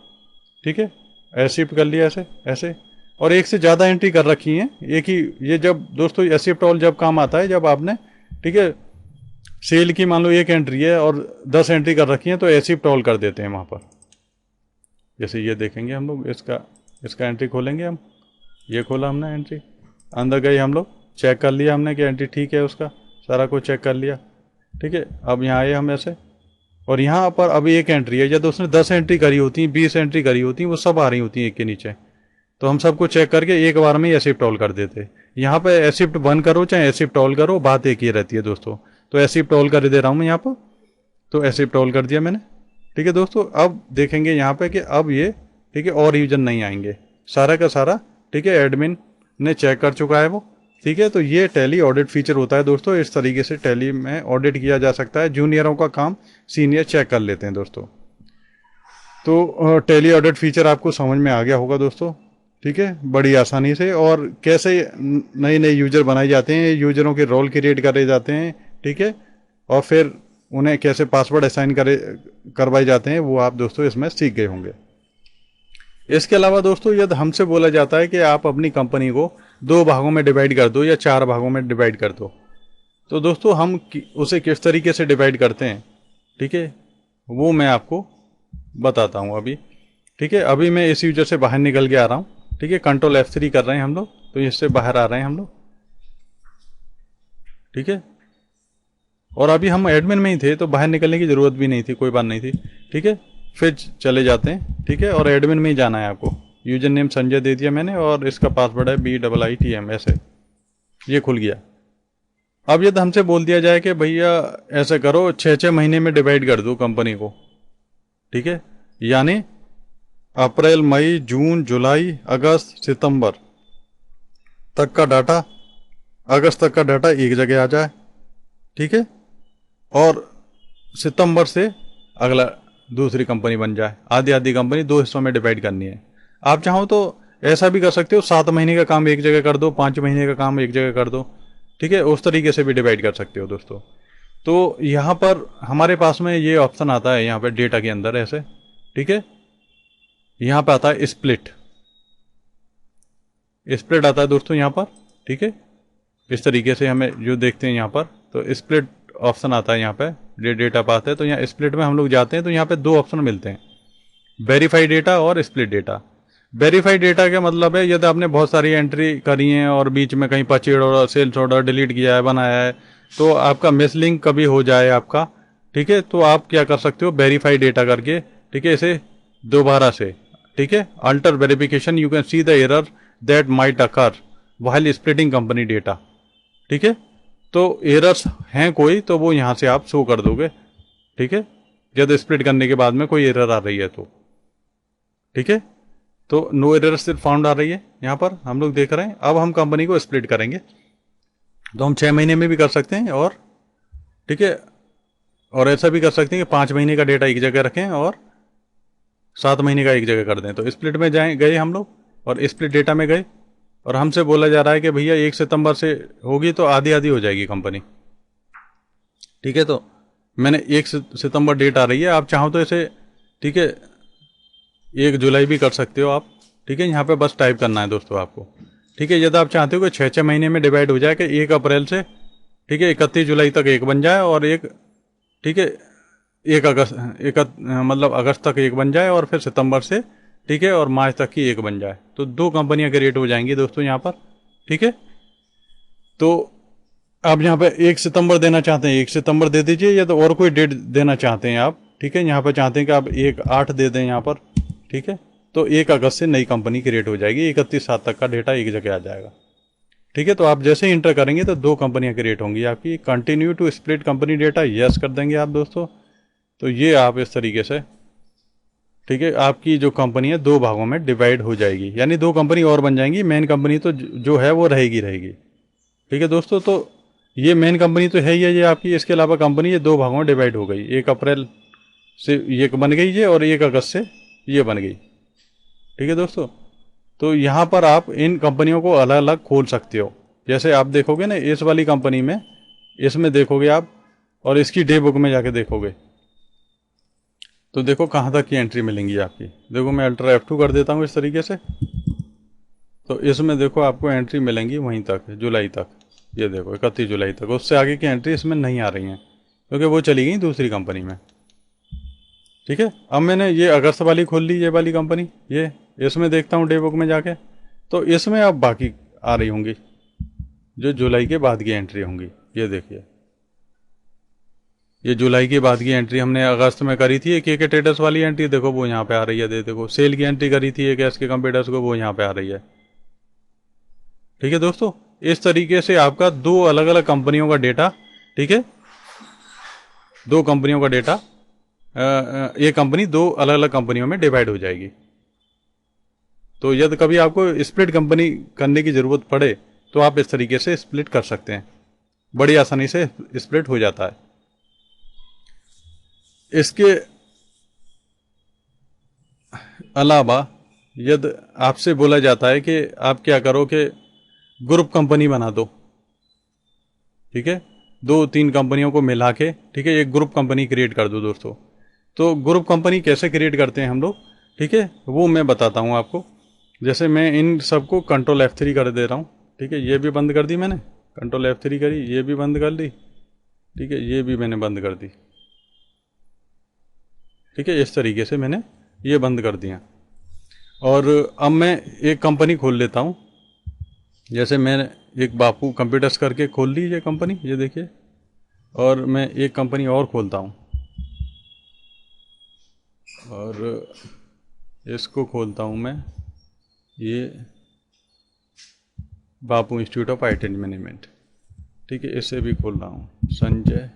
ठीक है, एक्सेप्ट कर लिया ऐसे ऐसे, और एक से ज़्यादा एंट्री कर रखी हैं एक ही। ये जब दोस्तों एक्सेप्ट ऑल जब काम आता है, जब आपने, ठीक है, सेल की मान लो एक एंट्री है और 10 एंट्री कर रखी है, तो एक्सेप्ट ऑल कर देते हैं वहाँ पर। जैसे ये देखेंगे हम लोग, इसका एंट्री खोलेंगे हम, ये खोला हमने एंट्री, अंदर गए हम लोग, चेक कर लिया हमने कि एंट्री ठीक है, उसका सारा कुछ चेक कर लिया, ठीक है। अब यहाँ आए हम ऐसे, और यहाँ पर अभी एक एंट्री है, जब उसने 10 एंट्री करी होती हैं, 20 एंट्री करी होती हैं, वो सब आ रही होती हैं एक के नीचे, तो हम सबको चेक करके एक बार में ही एक्सेप्ट ऑल कर देते। यहाँ पे एक्सेप्ट 1 करो चाहे एक्सेप्ट ऑल करो, बात एक ही रहती है दोस्तों। तो एक्सेप्ट ऑल कर दे रहा हूँ मैं यहाँ पर, तो एक्सेप्ट ऑल कर दिया मैंने, ठीक है दोस्तों। अब देखेंगे यहाँ पे कि अब ये, ठीक है, और यूजर नहीं आएंगे, सारा का सारा, ठीक है, एडमिन ने चेक कर चुका है वो, ठीक है। तो ये टैली ऑडिट फीचर होता है दोस्तों, इस तरीके से टैली में ऑडिट किया जा सकता है, जूनियरों का काम सीनियर चेक कर लेते हैं दोस्तों। तो टैली ऑडिट फीचर आपको समझ में आ गया होगा दोस्तों, ठीक है, बड़ी आसानी से। और कैसे नए नए यूजर बनाए जाते हैं, यूजरों के रोल क्रिएट करे जाते हैं, ठीक है, और फिर उन्हें कैसे पासवर्ड असाइन करवाए जाते हैं, वो आप दोस्तों इसमें सीख गए होंगे। इसके अलावा दोस्तों यदि हमसे बोला जाता है कि आप अपनी कंपनी को 2 भागों में डिवाइड कर दो या 4 भागों में डिवाइड कर दो, तो दोस्तों हम उसे किस तरीके से डिवाइड करते हैं, ठीक है, वो मैं आपको बताता हूँ अभी, ठीक है। अभी मैं इस यूजर से बाहर निकल के आ रहा हूँ, ठीक है, कंट्रोल F3 कर रहे हैं हम लोग, तो इससे बाहर आ रहे हैं हम लोग, ठीक है। और अभी हम एडमिन में ही थे, तो बाहर निकलने की ज़रूरत भी नहीं थी, कोई बात नहीं थी, ठीक है। फिर चले जाते हैं, ठीक है, और एडमिन में ही जाना है आपको। यूजर नेम संजय दे दिया मैंने, और इसका पासवर्ड है BIITM, ऐसे ये खुल गया। अब यदि हमसे बोल दिया जाए कि भैया ऐसे करो 6-6 महीने में डिवाइड कर दो कंपनी को, ठीक है, यानी अप्रैल, मई, जून, जुलाई, अगस्त, सितंबर तक का डाटा, अगस्त तक का डाटा एक जगह आ जाए, ठीक है, और सितंबर से अगला दूसरी कंपनी बन जाए। आधी आधी कंपनी 2 हिस्सों में डिवाइड करनी है। आप चाहो तो ऐसा भी कर सकते हो, 7 महीने का काम एक जगह कर दो, 5 महीने का काम एक जगह कर दो, ठीक है, उस तरीके से भी डिवाइड कर सकते हो दोस्तों। तो यहाँ पर हमारे पास में ये ऑप्शन आता है, यहाँ पर डेटा के अंदर ऐसे, ठीक है, यहाँ पे आता है स्प्लिट आता है दोस्तों यहाँ पर, ठीक है। इस तरीके से हमें जो देखते हैं यहाँ पर, तो स्प्लिट ऑप्शन आता है यहाँ पे, डेटा पाथ है, तो यहाँ स्प्लिट में हम लोग जाते हैं, तो यहाँ पे 2 ऑप्शन मिलते हैं, वेरीफाइड डेटा और स्प्लिट डेटा। वेरीफाइड डेटा का मतलब है यदि आपने बहुत सारी एंट्री करी हैं और बीच में कहीं purchase order, sales order delete किया है, बनाया है, तो आपका मिसलिंक कभी हो जाए आपका, ठीक है, तो आप क्या कर सकते हो, वेरीफाइड डेटा करके, ठीक है, इसे दोबारा से, ठीक है, alter verification you can see the error that might occur while splitting company data, ठीक है। तो एरर्स हैं कोई, तो वो यहाँ से आप शो कर दोगे, ठीक है, जब स्प्लिट करने के बाद में कोई एरर आ रही है तो, ठीक है। तो नो एरर सिर्फ फाउंड आ रही है यहाँ पर, हम लोग देख रहे हैं। अब हम कंपनी को स्प्लिट करेंगे, तो हम 6 महीने में भी कर सकते हैं, और ठीक है, और ऐसा भी कर सकते हैं कि 5 महीने का डेटा एक जगह रखें और 7 महीने का एक जगह कर दें। तो स्प्लिट में गए हम लोग, और स्प्लिट डेटा में गए, और हमसे बोला जा रहा है कि भैया 1 सितंबर से होगी तो आधी आधी हो जाएगी कंपनी, ठीक है। तो मैंने 1 सितंबर डेट आ रही है, आप चाहो तो इसे, ठीक है, 1 जुलाई भी कर सकते हो आप, ठीक है। यहाँ पे बस टाइप करना है दोस्तों आपको, ठीक है। यदि आप चाहते हो कि 6-6 महीने में डिवाइड हो जाए, कि 1 अप्रैल से, ठीक है, 31 जुलाई तक एक बन जाए, और एक, ठीक है, 1 अगस्त मतलब अगस्त तक एक बन जाए, और फिर सितंबर से, ठीक है, और मार्च तक की एक बन जाए, तो 2 कंपनियां क्रिएट हो जाएंगी दोस्तों यहाँ पर, ठीक है। तो आप यहाँ पे 1 सितंबर देना चाहते हैं 1 सितंबर दे दीजिए, या तो और कोई डेट देना चाहते हैं आप, ठीक है। यहाँ पर चाहते हैं कि आप 1/8 दे दें यहाँ पर, ठीक है। तो 1 अगस्त से नई कंपनी क्रिएट हो जाएगी, 31/7 तक का डेटा एक जगह आ जाएगा, ठीक है। तो आप जैसे ही इंटर करेंगे तो 2 कंपनियां क्रिएट होंगी आपकी। Continue to split company data, yes कर देंगे आप दोस्तों। तो ये आप इस तरीके से, ठीक है, आपकी जो कंपनी है 2 भागों में डिवाइड हो जाएगी, यानी 2 कंपनी और बन जाएंगी। मेन कंपनी तो जो है वो रहेगी, ठीक है दोस्तों, तो ये मेन कंपनी तो है ही है ये आपकी। इसके अलावा कंपनी ये दो भागों में डिवाइड हो गई, 1 अप्रैल से ये बन गई ये, और 1 अगस्त से ये बन गई। ठीक है दोस्तों, तो यहाँ पर आप इन कंपनियों को अलग अलग खोल सकते हो। जैसे आप देखोगे ना इस वाली कंपनी में, इसमें देखोगे आप, और इसकी डे बुक में जाके देखोगे तो देखो कहाँ तक की एंट्री मिलेंगी आपकी। देखो मैं अल्ट्रा F2 कर देता हूँ इस तरीके से, तो इसमें देखो आपको एंट्री मिलेंगी वहीं तक, जुलाई तक। ये देखो 31 जुलाई तक, उससे आगे की एंट्री इसमें नहीं आ रही हैं क्योंकि वो चली गई दूसरी कंपनी में। ठीक है, अब मैंने ये अगस्त वाली खोल ली, ये वाली कंपनी, ये इसमें देखता हूँ डे बुक में जाके, तो इसमें अब बाकी आ रही होंगी जो जुलाई के बाद की एंट्री होंगी। ये देखिए, ये जुलाई के बाद की एंट्री हमने अगस्त में करी थी, एक के ट्रेडर्स वाली एंट्री देखो वो यहाँ पे आ रही है। देखो सेल की एंट्री करी थी एक एस के कंप्यूटर्स को, वो यहाँ पे आ रही है। ठीक है दोस्तों, इस तरीके से आपका दो अलग अलग कंपनियों का डेटा, ठीक है, दो कंपनियों का डेटा, ये कंपनी दो अलग अलग कंपनियों में डिवाइड हो जाएगी। तो यदि कभी आपको स्प्लिट कंपनी करने की ज़रूरत पड़े तो आप इस तरीके से स्प्लिट कर सकते हैं, बड़ी आसानी से स्प्लिट हो जाता है। इसके अलावा यदि आपसे बोला जाता है कि आप क्या करो कि ग्रुप कंपनी बना दो, ठीक है, दो तीन कंपनियों को मिला के, ठीक है, एक ग्रुप कंपनी क्रिएट कर दो दोस्तों। तो ग्रुप कंपनी कैसे क्रिएट करते हैं हम लोग, ठीक है, वो मैं बताता हूँ आपको। जैसे मैं इन सबको कंट्रोल F3 कर दे रहा हूँ, ठीक है, ये भी बंद कर दी मैंने, कंट्रोल F3 करी, ये भी बंद कर दी, ठीक है, ये भी मैंने बंद कर दी। ठीक है, इस तरीके से मैंने ये बंद कर दिया। और अब मैं एक कंपनी खोल लेता हूँ। जैसे मैंने एक बापू कंप्यूटर्स करके खोल ली ये कंपनी, ये देखिए, और मैं एक कंपनी और खोलता हूँ, और इसको खोलता हूँ मैं, ये Bapu institute of IT and management. ठीक है, इसे भी खोल रहा हूँ, संजय,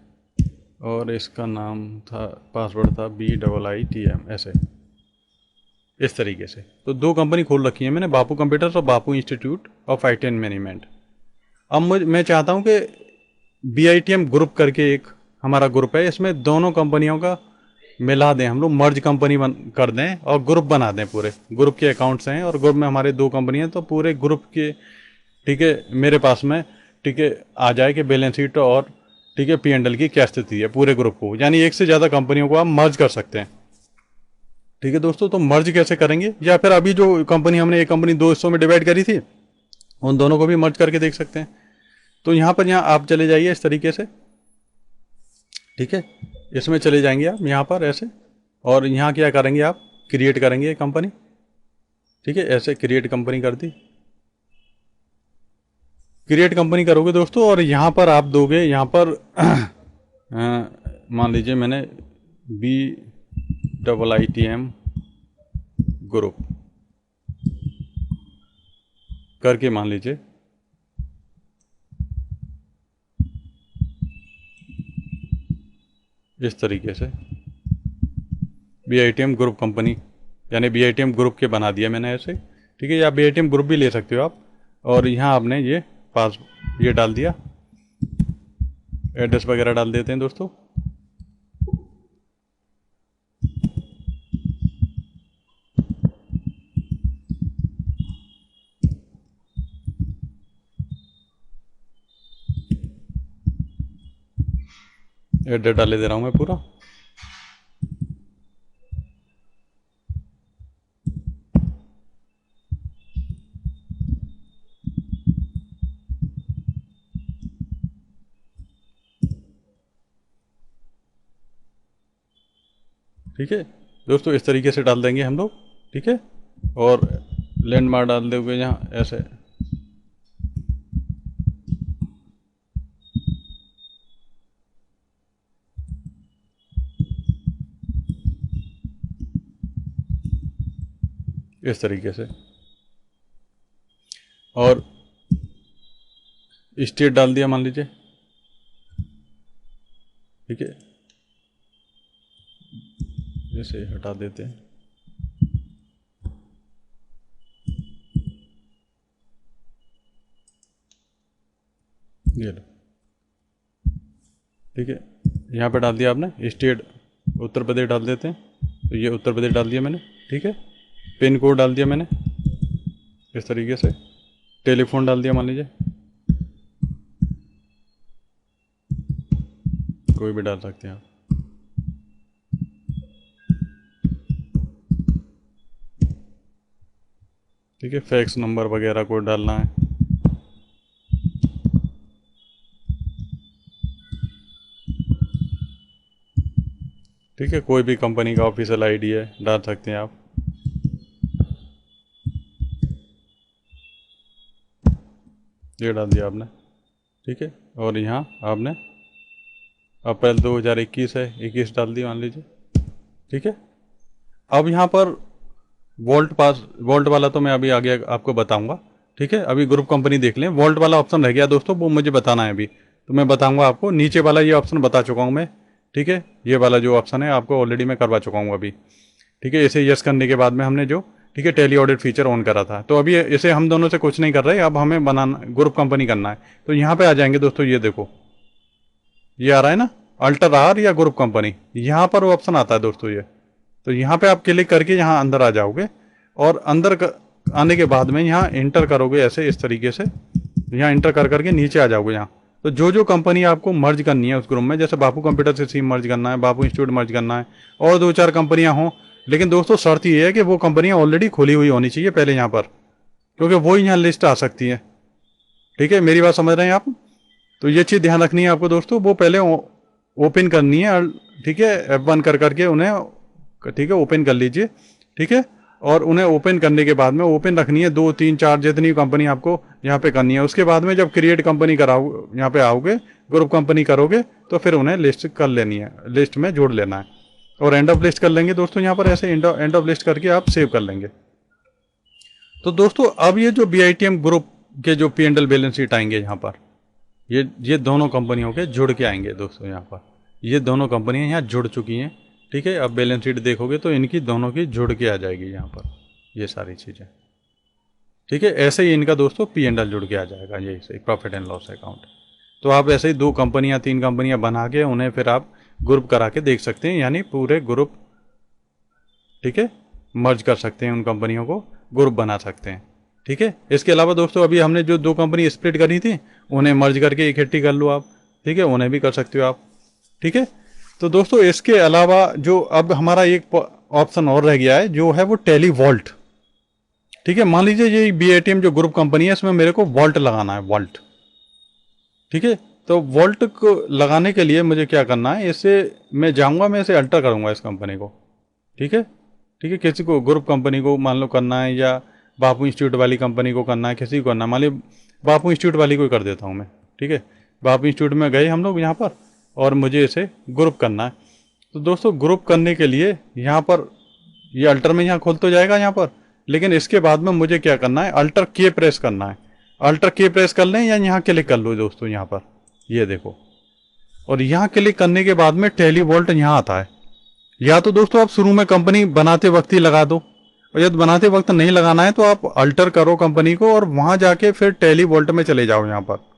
और इसका नाम था, पासवर्ड था BIITM, ऐसे इस तरीके से। तो दो कंपनी खोल रखी है मैंने, बापू कंप्यूटर्स और Bapu institute of IT and management. अब मैं चाहता हूँ कि BITM ग्रुप करके एक हमारा ग्रुप है, इसमें दोनों कंपनियों का मिला दें हम लोग, मर्ज कंपनी कर दें और ग्रुप बना दें। पूरे ग्रुप के अकाउंट्स हैं और ग्रुप में हमारे दो कंपनी हैं, तो पूरे ग्रुप के, ठीक है, मेरे पास में, ठीक है, आ जाए कि बैलेंस शीट और, ठीक है, P&L की क्या स्थिति है पूरे ग्रुप को। यानी एक से ज़्यादा कंपनियों को आप मर्ज कर सकते हैं। ठीक है दोस्तों, तो मर्ज कैसे करेंगे, या फिर अभी जो कंपनी हमने एक कंपनी दो हिस्सों में डिवाइड करी थी उन दोनों को भी मर्ज करके देख सकते हैं। तो यहाँ पर, यहाँ आप चले जाइए इस तरीके से, ठीक है, इसमें चले जाएंगे आप यहाँ पर ऐसे, और यहाँ क्या करेंगे आप, क्रिएट करेंगे कंपनी। ठीक है, ऐसे क्रिएट कंपनी कर दी, क्रिएट कंपनी करोगे दोस्तों, और यहाँ पर आप दोगे, यहाँ पर मान लीजिए मैंने BIITM ग्रुप करके मान लीजिए, इस तरीके से BITM ग्रुप कंपनी, यानी BITM ग्रुप के बना दिया मैंने ऐसे। ठीक है, या BITM ग्रुप भी ले सकते हो आप। और यहाँ आपने ये पास ये डाल दिया, एड्रेस वगैरह डाल देते हैं दोस्तों। एड्रेस डाले दे रहा हूँ मैं पूरा। ठीक है दोस्तों, इस तरीके से डाल देंगे हम लोग। ठीक है, और लैंडमार्क डाल दोगे यहाँ ऐसे। इस तरीके से, और स्टेट डाल दिया मान लीजिए। ठीक है, इसे हटा देते हैं। ये लो, ठीक है। यहाँ पे डाल दिया आपने स्टेट उत्तर प्रदेश डाल देते हैं, तो ये उत्तर प्रदेश डाल दिया मैंने, ठीक है। पिन कोड डाल दिया मैंने इस तरीके से, टेलीफोन डाल दिया मान लीजिए, कोई भी डाल सकते हैं आप, ठीक है। फैक्स नंबर वगैरह कोई डालना है, ठीक है। कोई भी कंपनी का ऑफिशियल आईडी है डाल सकते हैं आप, ये डाल दिया आपने, ठीक है। और यहाँ आपने अप्रैल 2021 है, 21 डाल दी मान लीजिए, ठीक है। अब यहाँ पर वोल्ट वाला तो मैं अभी आगे आपको बताऊंगा, ठीक है। अभी ग्रुप कंपनी देख लें, वोल्ट वाला ऑप्शन रह गया दोस्तों, वो मुझे बताना है अभी, तो मैं बताऊंगा आपको। नीचे वाला ये ऑप्शन बता चुका हूँ मैं, ठीक है। ये वाला जो ऑप्शन है आपको ऑलरेडी मैं करवा चुका हूँ अभी, ठीक है। इसे यस करने के बाद में हमने जो, ठीक है, टेली ऑडिट फीचर ऑन करा था, तो अभी इसे हम दोनों से कुछ नहीं कर रहे, अब हमें बनाना ग्रुप कंपनी करना है। तो यहाँ पे आ जाएंगे दोस्तों, ये देखो ये आ रहा है ना, अल्टर आर या ग्रुप कंपनी, यहाँ पर वो ऑप्शन आता है दोस्तों ये। तो यहाँ पे आप क्लिक करके यहाँ अंदर आ जाओगे, और अंदर आने के बाद में यहाँ इंटर करोगे ऐसे इस तरीके से, यहाँ इंटर कर करके नीचे आ जाओगे यहाँ। तो जो जो कंपनी आपको मर्ज करनी है उस ग्रुप में, जैसे बापू कंप्यूटर से सिम मर्ज करना है, बापू इंस्टीट्यूट मर्ज करना है, और 2-4 कंपनियां हों, लेकिन दोस्तों शर्त ये है कि वो कंपनियां ऑलरेडी खुली हुई होनी चाहिए पहले यहाँ पर, क्योंकि वो ही यहाँ लिस्ट आ सकती है, ठीक है। मेरी बात समझ रहे हैं आप? तो ये चीज़ ध्यान रखनी है आपको दोस्तों, वो पहले ओपन करनी है, ठीक है। F1 कर करके उन्हें, ठीक है, ओपन कर लीजिए, ठीक है। और उन्हें ओपन करने के बाद में ओपन रखनी है 2, 3, 4 जितनी कंपनी आपको यहाँ पे करनी है। उसके बाद में जब क्रिएट कंपनी कराओ, यहाँ पे आओगे, ग्रुप कंपनी करोगे, तो फिर उन्हें लिस्ट कर लेनी है, लिस्ट में जोड़ लेना है, और एंड ऑफ लिस्ट कर लेंगे दोस्तों। यहाँ पर ऐसे एंड ऑफ लिस्ट करके आप सेव कर लेंगे। तो दोस्तों अब ये जो BITM ग्रुप के जो P&L बैलेंस शीट आएंगे यहाँ पर, ये दोनों कंपनियों के जुड़ के आएंगे दोस्तों। यहाँ पर ये दोनों कंपनियाँ यहाँ जुड़ चुकी हैं, ठीक है। अब बैलेंस शीट देखोगे तो इनकी दोनों की जुड़ के आ जाएगी यहाँ पर ये सारी चीज़ें, ठीक है। ऐसे ही इनका दोस्तों P&L जुड़ के आ जाएगा, ये सही प्रॉफिट एंड लॉस अकाउंट। तो आप ऐसे ही 2 कंपनियाँ 3 कंपनियाँ बना के उन्हें फिर आप ग्रुप करा के देख सकते हैं, यानी पूरे ग्रुप, ठीक है, मर्ज कर सकते हैं, उन कंपनियों को ग्रुप बना सकते हैं, ठीक है। इसके अलावा दोस्तों अभी हमने जो 2 कंपनी स्प्लिट करी थी उन्हें मर्ज करके इकट्ठी कर लो आप, ठीक है, उन्हें भी कर सकते हो आप, ठीक है। तो दोस्तों इसके अलावा जो अब हमारा एक ऑप्शन और रह गया है, जो है वो टेली वॉल्ट, ठीक है। मान लीजिए ये BITM जो ग्रुप कंपनी है, इसमें मेरे को वॉल्ट लगाना है, वॉल्ट, ठीक है। तो वॉल्ट को लगाने के लिए मुझे क्या करना है, इसे मैं जाऊंगा, मैं इसे अल्टर करूंगा इस कंपनी को, ठीक है, ठीक है। किसी को ग्रुप कंपनी को मान लो करना है, या बापू इंस्टीट्यूट वाली कंपनी को करना है, किसी को करना है, मान ली बापू इंस्टीट्यूट वाली को कर देता हूँ मैं, ठीक है। बापू इंस्टीट्यूट में गए हम लोग यहाँ पर, और मुझे इसे ग्रुप करना है। तो दोस्तों ग्रुप करने के लिए यहाँ पर ये अल्टर में यहाँ खुल तो जाएगा यहाँ पर, लेकिन इसके बाद में मुझे क्या करना है, अल्टर के प्रेस करना है। अल्टर के प्रेस कर लें या यहाँ क्लिक कर लो दोस्तों, यहाँ पर ये देखो, और यहाँ क्लिक करने के बाद में टेली वॉल्ट यहाँ आता है। या तो दोस्तों आप शुरू में कंपनी बनाते वक्त ही लगा दो, और यदि बनाते वक्त नहीं लगाना है तो आप अल्टर करो कंपनी को, और वहां जाके फिर टेली वॉल्ट में चले जाओ यहाँ पर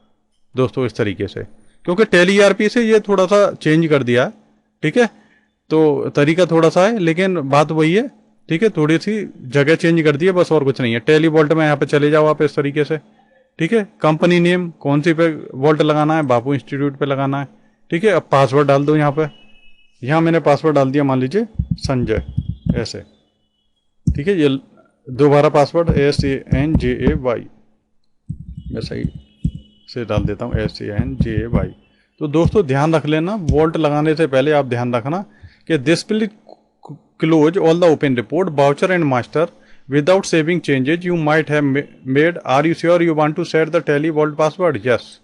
दोस्तों, इस तरीके से। क्योंकि टेली ERP से ये थोड़ा सा चेंज कर दिया है, ठीक है। तो तरीका थोड़ा सा है, लेकिन बात वही है, ठीक है। थोड़ी सी जगह चेंज कर दी है बस, और कुछ नहीं है। टेली वॉल्ट में यहाँ पे चले जाओ आप इस तरीके से, ठीक है। कंपनी नेम कौन सी पे वॉल्ट लगाना है, बापू इंस्टीट्यूट पे लगाना है, ठीक है। अब पासवर्ड डाल दो यहाँ पे, यहाँ मैंने पासवर्ड डाल दिया मान लीजिए संजय, ऐसे, ठीक है। ये दोबारा पासवर्ड SANJAY, मैं सही से डाल देता हूँ, SANJAY। तो दोस्तों ध्यान रख लेना, वॉल्ट लगाने से पहले आप ध्यान रखना कि this will close all the open report voucher and master without saving changes you might have made. Are you sure you want to set the Tally vault password? Yes,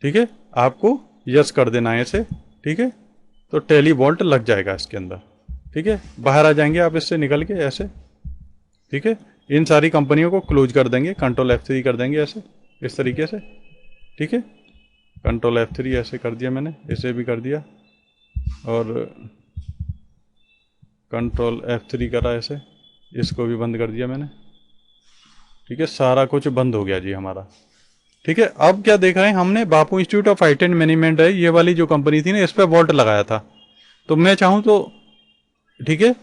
ठीक है, आपको यस कर देना है इसे, ठीक है। तो टेली वॉल्ट लग जाएगा इसके अंदर, ठीक है। बाहर आ जाएंगे आप इससे निकल के ऐसे, ठीक है। इन सारी कंपनियों को क्लोज कर देंगे, कंट्रोल F3 कर देंगे ऐसे, इस तरीके से, ठीक है। कंट्रोल F3 ऐसे कर दिया मैंने, इसे भी कर दिया, और कंट्रोल F3 करा ऐसे, इसको भी बंद कर दिया मैंने, ठीक है। सारा कुछ बंद हो गया जी हमारा, ठीक है, अब क्या देख रहे हैं हमने, Bapu institute of IT and management है ये वाली जो कंपनी थी ना, इस पर वॉल्ट लगाया था। तो मैं चाहूँ तो ठीक है,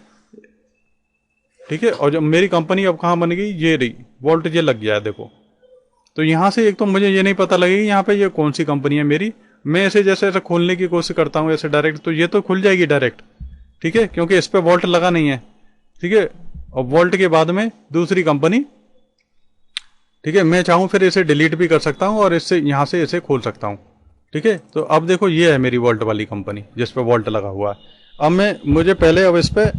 ठीक है, और जब मेरी कंपनी अब कहाँ बन गई, ये रही वॉल्ट, ये लग गया है देखो। तो यहाँ से एक तो मुझे ये नहीं पता लगेगी यहाँ पे ये कौन सी कंपनी है मेरी। मैं ऐसे जैसे ऐसे खोलने की कोशिश करता हूँ ऐसे डायरेक्ट, तो ये तो खुल जाएगी डायरेक्ट, ठीक है, क्योंकि इस पर वॉल्ट लगा नहीं है। ठीक है, और वॉल्ट के बाद में दूसरी कंपनी, ठीक है, मैं चाहूँ फिर इसे डिलीट भी कर सकता हूँ और इससे यहाँ से इसे खोल सकता हूँ। ठीक है, तो अब देखो ये है मेरी वॉल्ट वाली कंपनी जिस पे वॉल्ट लगा हुआ है। अब मुझे पहले अब इस पे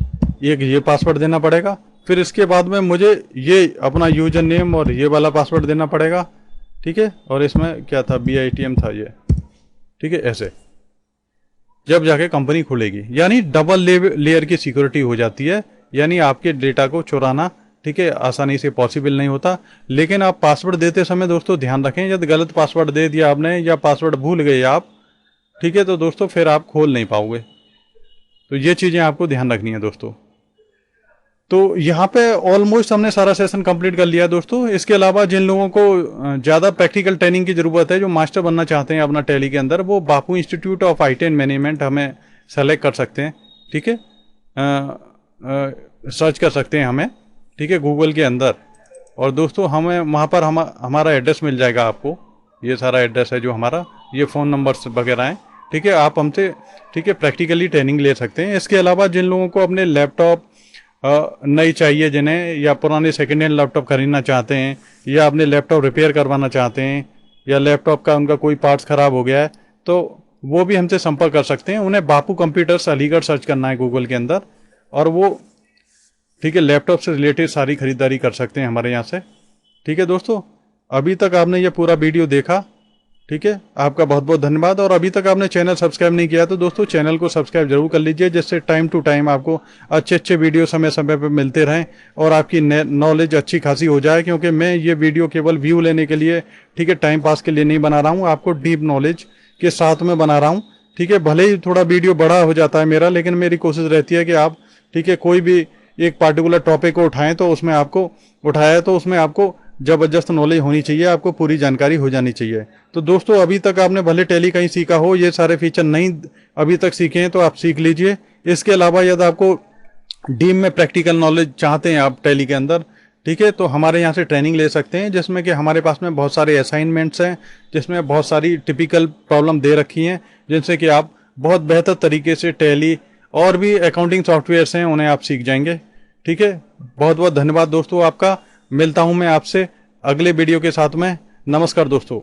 ये पासवर्ड देना पड़ेगा, फिर इसके बाद में मुझे ये अपना यूजर नेम और ये वाला पासवर्ड देना पड़ेगा। ठीक है, और इसमें क्या था, BITM था ये। ठीक है, ऐसे जब जाके कंपनी खुलेगी, यानी डबल लेयर की सिक्योरिटी हो जाती है, यानी आपके डेटा को चुराना, ठीक है, आसानी से पॉसिबल नहीं होता। लेकिन आप पासवर्ड देते समय दोस्तों ध्यान रखें, यदि गलत पासवर्ड दे दिया आपने या पासवर्ड भूल गए आप, ठीक है, तो दोस्तों फिर आप खोल नहीं पाओगे। तो ये चीज़ें आपको ध्यान रखनी है दोस्तों। तो यहाँ पे ऑलमोस्ट हमने सारा सेशन कंप्लीट कर लिया है दोस्तों। इसके अलावा जिन लोगों को ज़्यादा प्रैक्टिकल ट्रेनिंग की ज़रूरत है, जो मास्टर बनना चाहते हैं अपना टैली के अंदर, वो Bapu institute of IT and management हमें सेलेक्ट कर सकते हैं। ठीक है, सर्च कर सकते हैं हमें, ठीक है, गूगल के अंदर। और दोस्तों हमें वहाँ पर हमारा एड्रेस मिल जाएगा आपको, ये सारा एड्रेस है जो हमारा, ये फ़ोन नंबर्स वगैरह हैं। ठीक है, आप हमसे, ठीक है, प्रैक्टिकली ट्रेनिंग ले सकते हैं। इसके अलावा जिन लोगों को अपने लैपटॉप नई चाहिए जिन्हें, या पुराने सेकेंड हैंड लैपटॉप खरीदना चाहते हैं, या अपने लैपटॉप रिपेयर करवाना चाहते हैं, या लैपटॉप का उनका कोई पार्ट्स ख़राब हो गया है, तो वो भी हमसे संपर्क कर सकते हैं। उन्हें बापू कंप्यूटर्स अलीगढ़ सर्च करना है गूगल के अंदर, और वो, ठीक है, लैपटॉप से रिलेटेड सारी खरीदारी कर सकते हैं हमारे यहाँ से। ठीक है दोस्तों, अभी तक आपने ये पूरा वीडियो देखा, ठीक है, आपका बहुत बहुत धन्यवाद। और अभी तक आपने चैनल सब्सक्राइब नहीं किया तो दोस्तों चैनल को सब्सक्राइब जरूर कर लीजिए, जिससे टाइम टू टाइम आपको अच्छे अच्छे वीडियो समय समय पर मिलते रहें और आपकी नॉलेज अच्छी खासी हो जाए। क्योंकि मैं ये वीडियो केवल व्यू लेने के लिए, ठीक है, टाइम पास के लिए नहीं बना रहा हूँ, आपको डीप नॉलेज के साथ में बना रहा हूँ। ठीक है, भले ही थोड़ा वीडियो बड़ा हो जाता है मेरा, लेकिन मेरी कोशिश रहती है कि आप, ठीक है, कोई भी एक पार्टिकुलर टॉपिक को उठाएं तो उसमें आपको उठाया तो उसमें आपको जबरदस्त नॉलेज होनी चाहिए, आपको पूरी जानकारी हो जानी चाहिए। तो दोस्तों अभी तक आपने भले टैली कहीं सीखा हो, ये सारे फीचर नहीं अभी तक सीखे हैं तो आप सीख लीजिए। इसके अलावा यदि आपको डीप में प्रैक्टिकल नॉलेज चाहते हैं आप टैली के अंदर, ठीक है, तो हमारे यहाँ से ट्रेनिंग ले सकते हैं, जिसमें कि हमारे पास में बहुत सारे असाइनमेंट्स हैं, जिसमें बहुत सारी टिपिकल प्रॉब्लम दे रखी हैं, जिनसे कि आप बहुत बेहतर तरीके से टैली और भी अकाउंटिंग सॉफ्टवेयर्स हैं उन्हें आप सीख जाएंगे। ठीक है, बहुत बहुत धन्यवाद दोस्तों आपका। मिलता हूं मैं आपसे अगले वीडियो के साथ में। नमस्कार दोस्तों।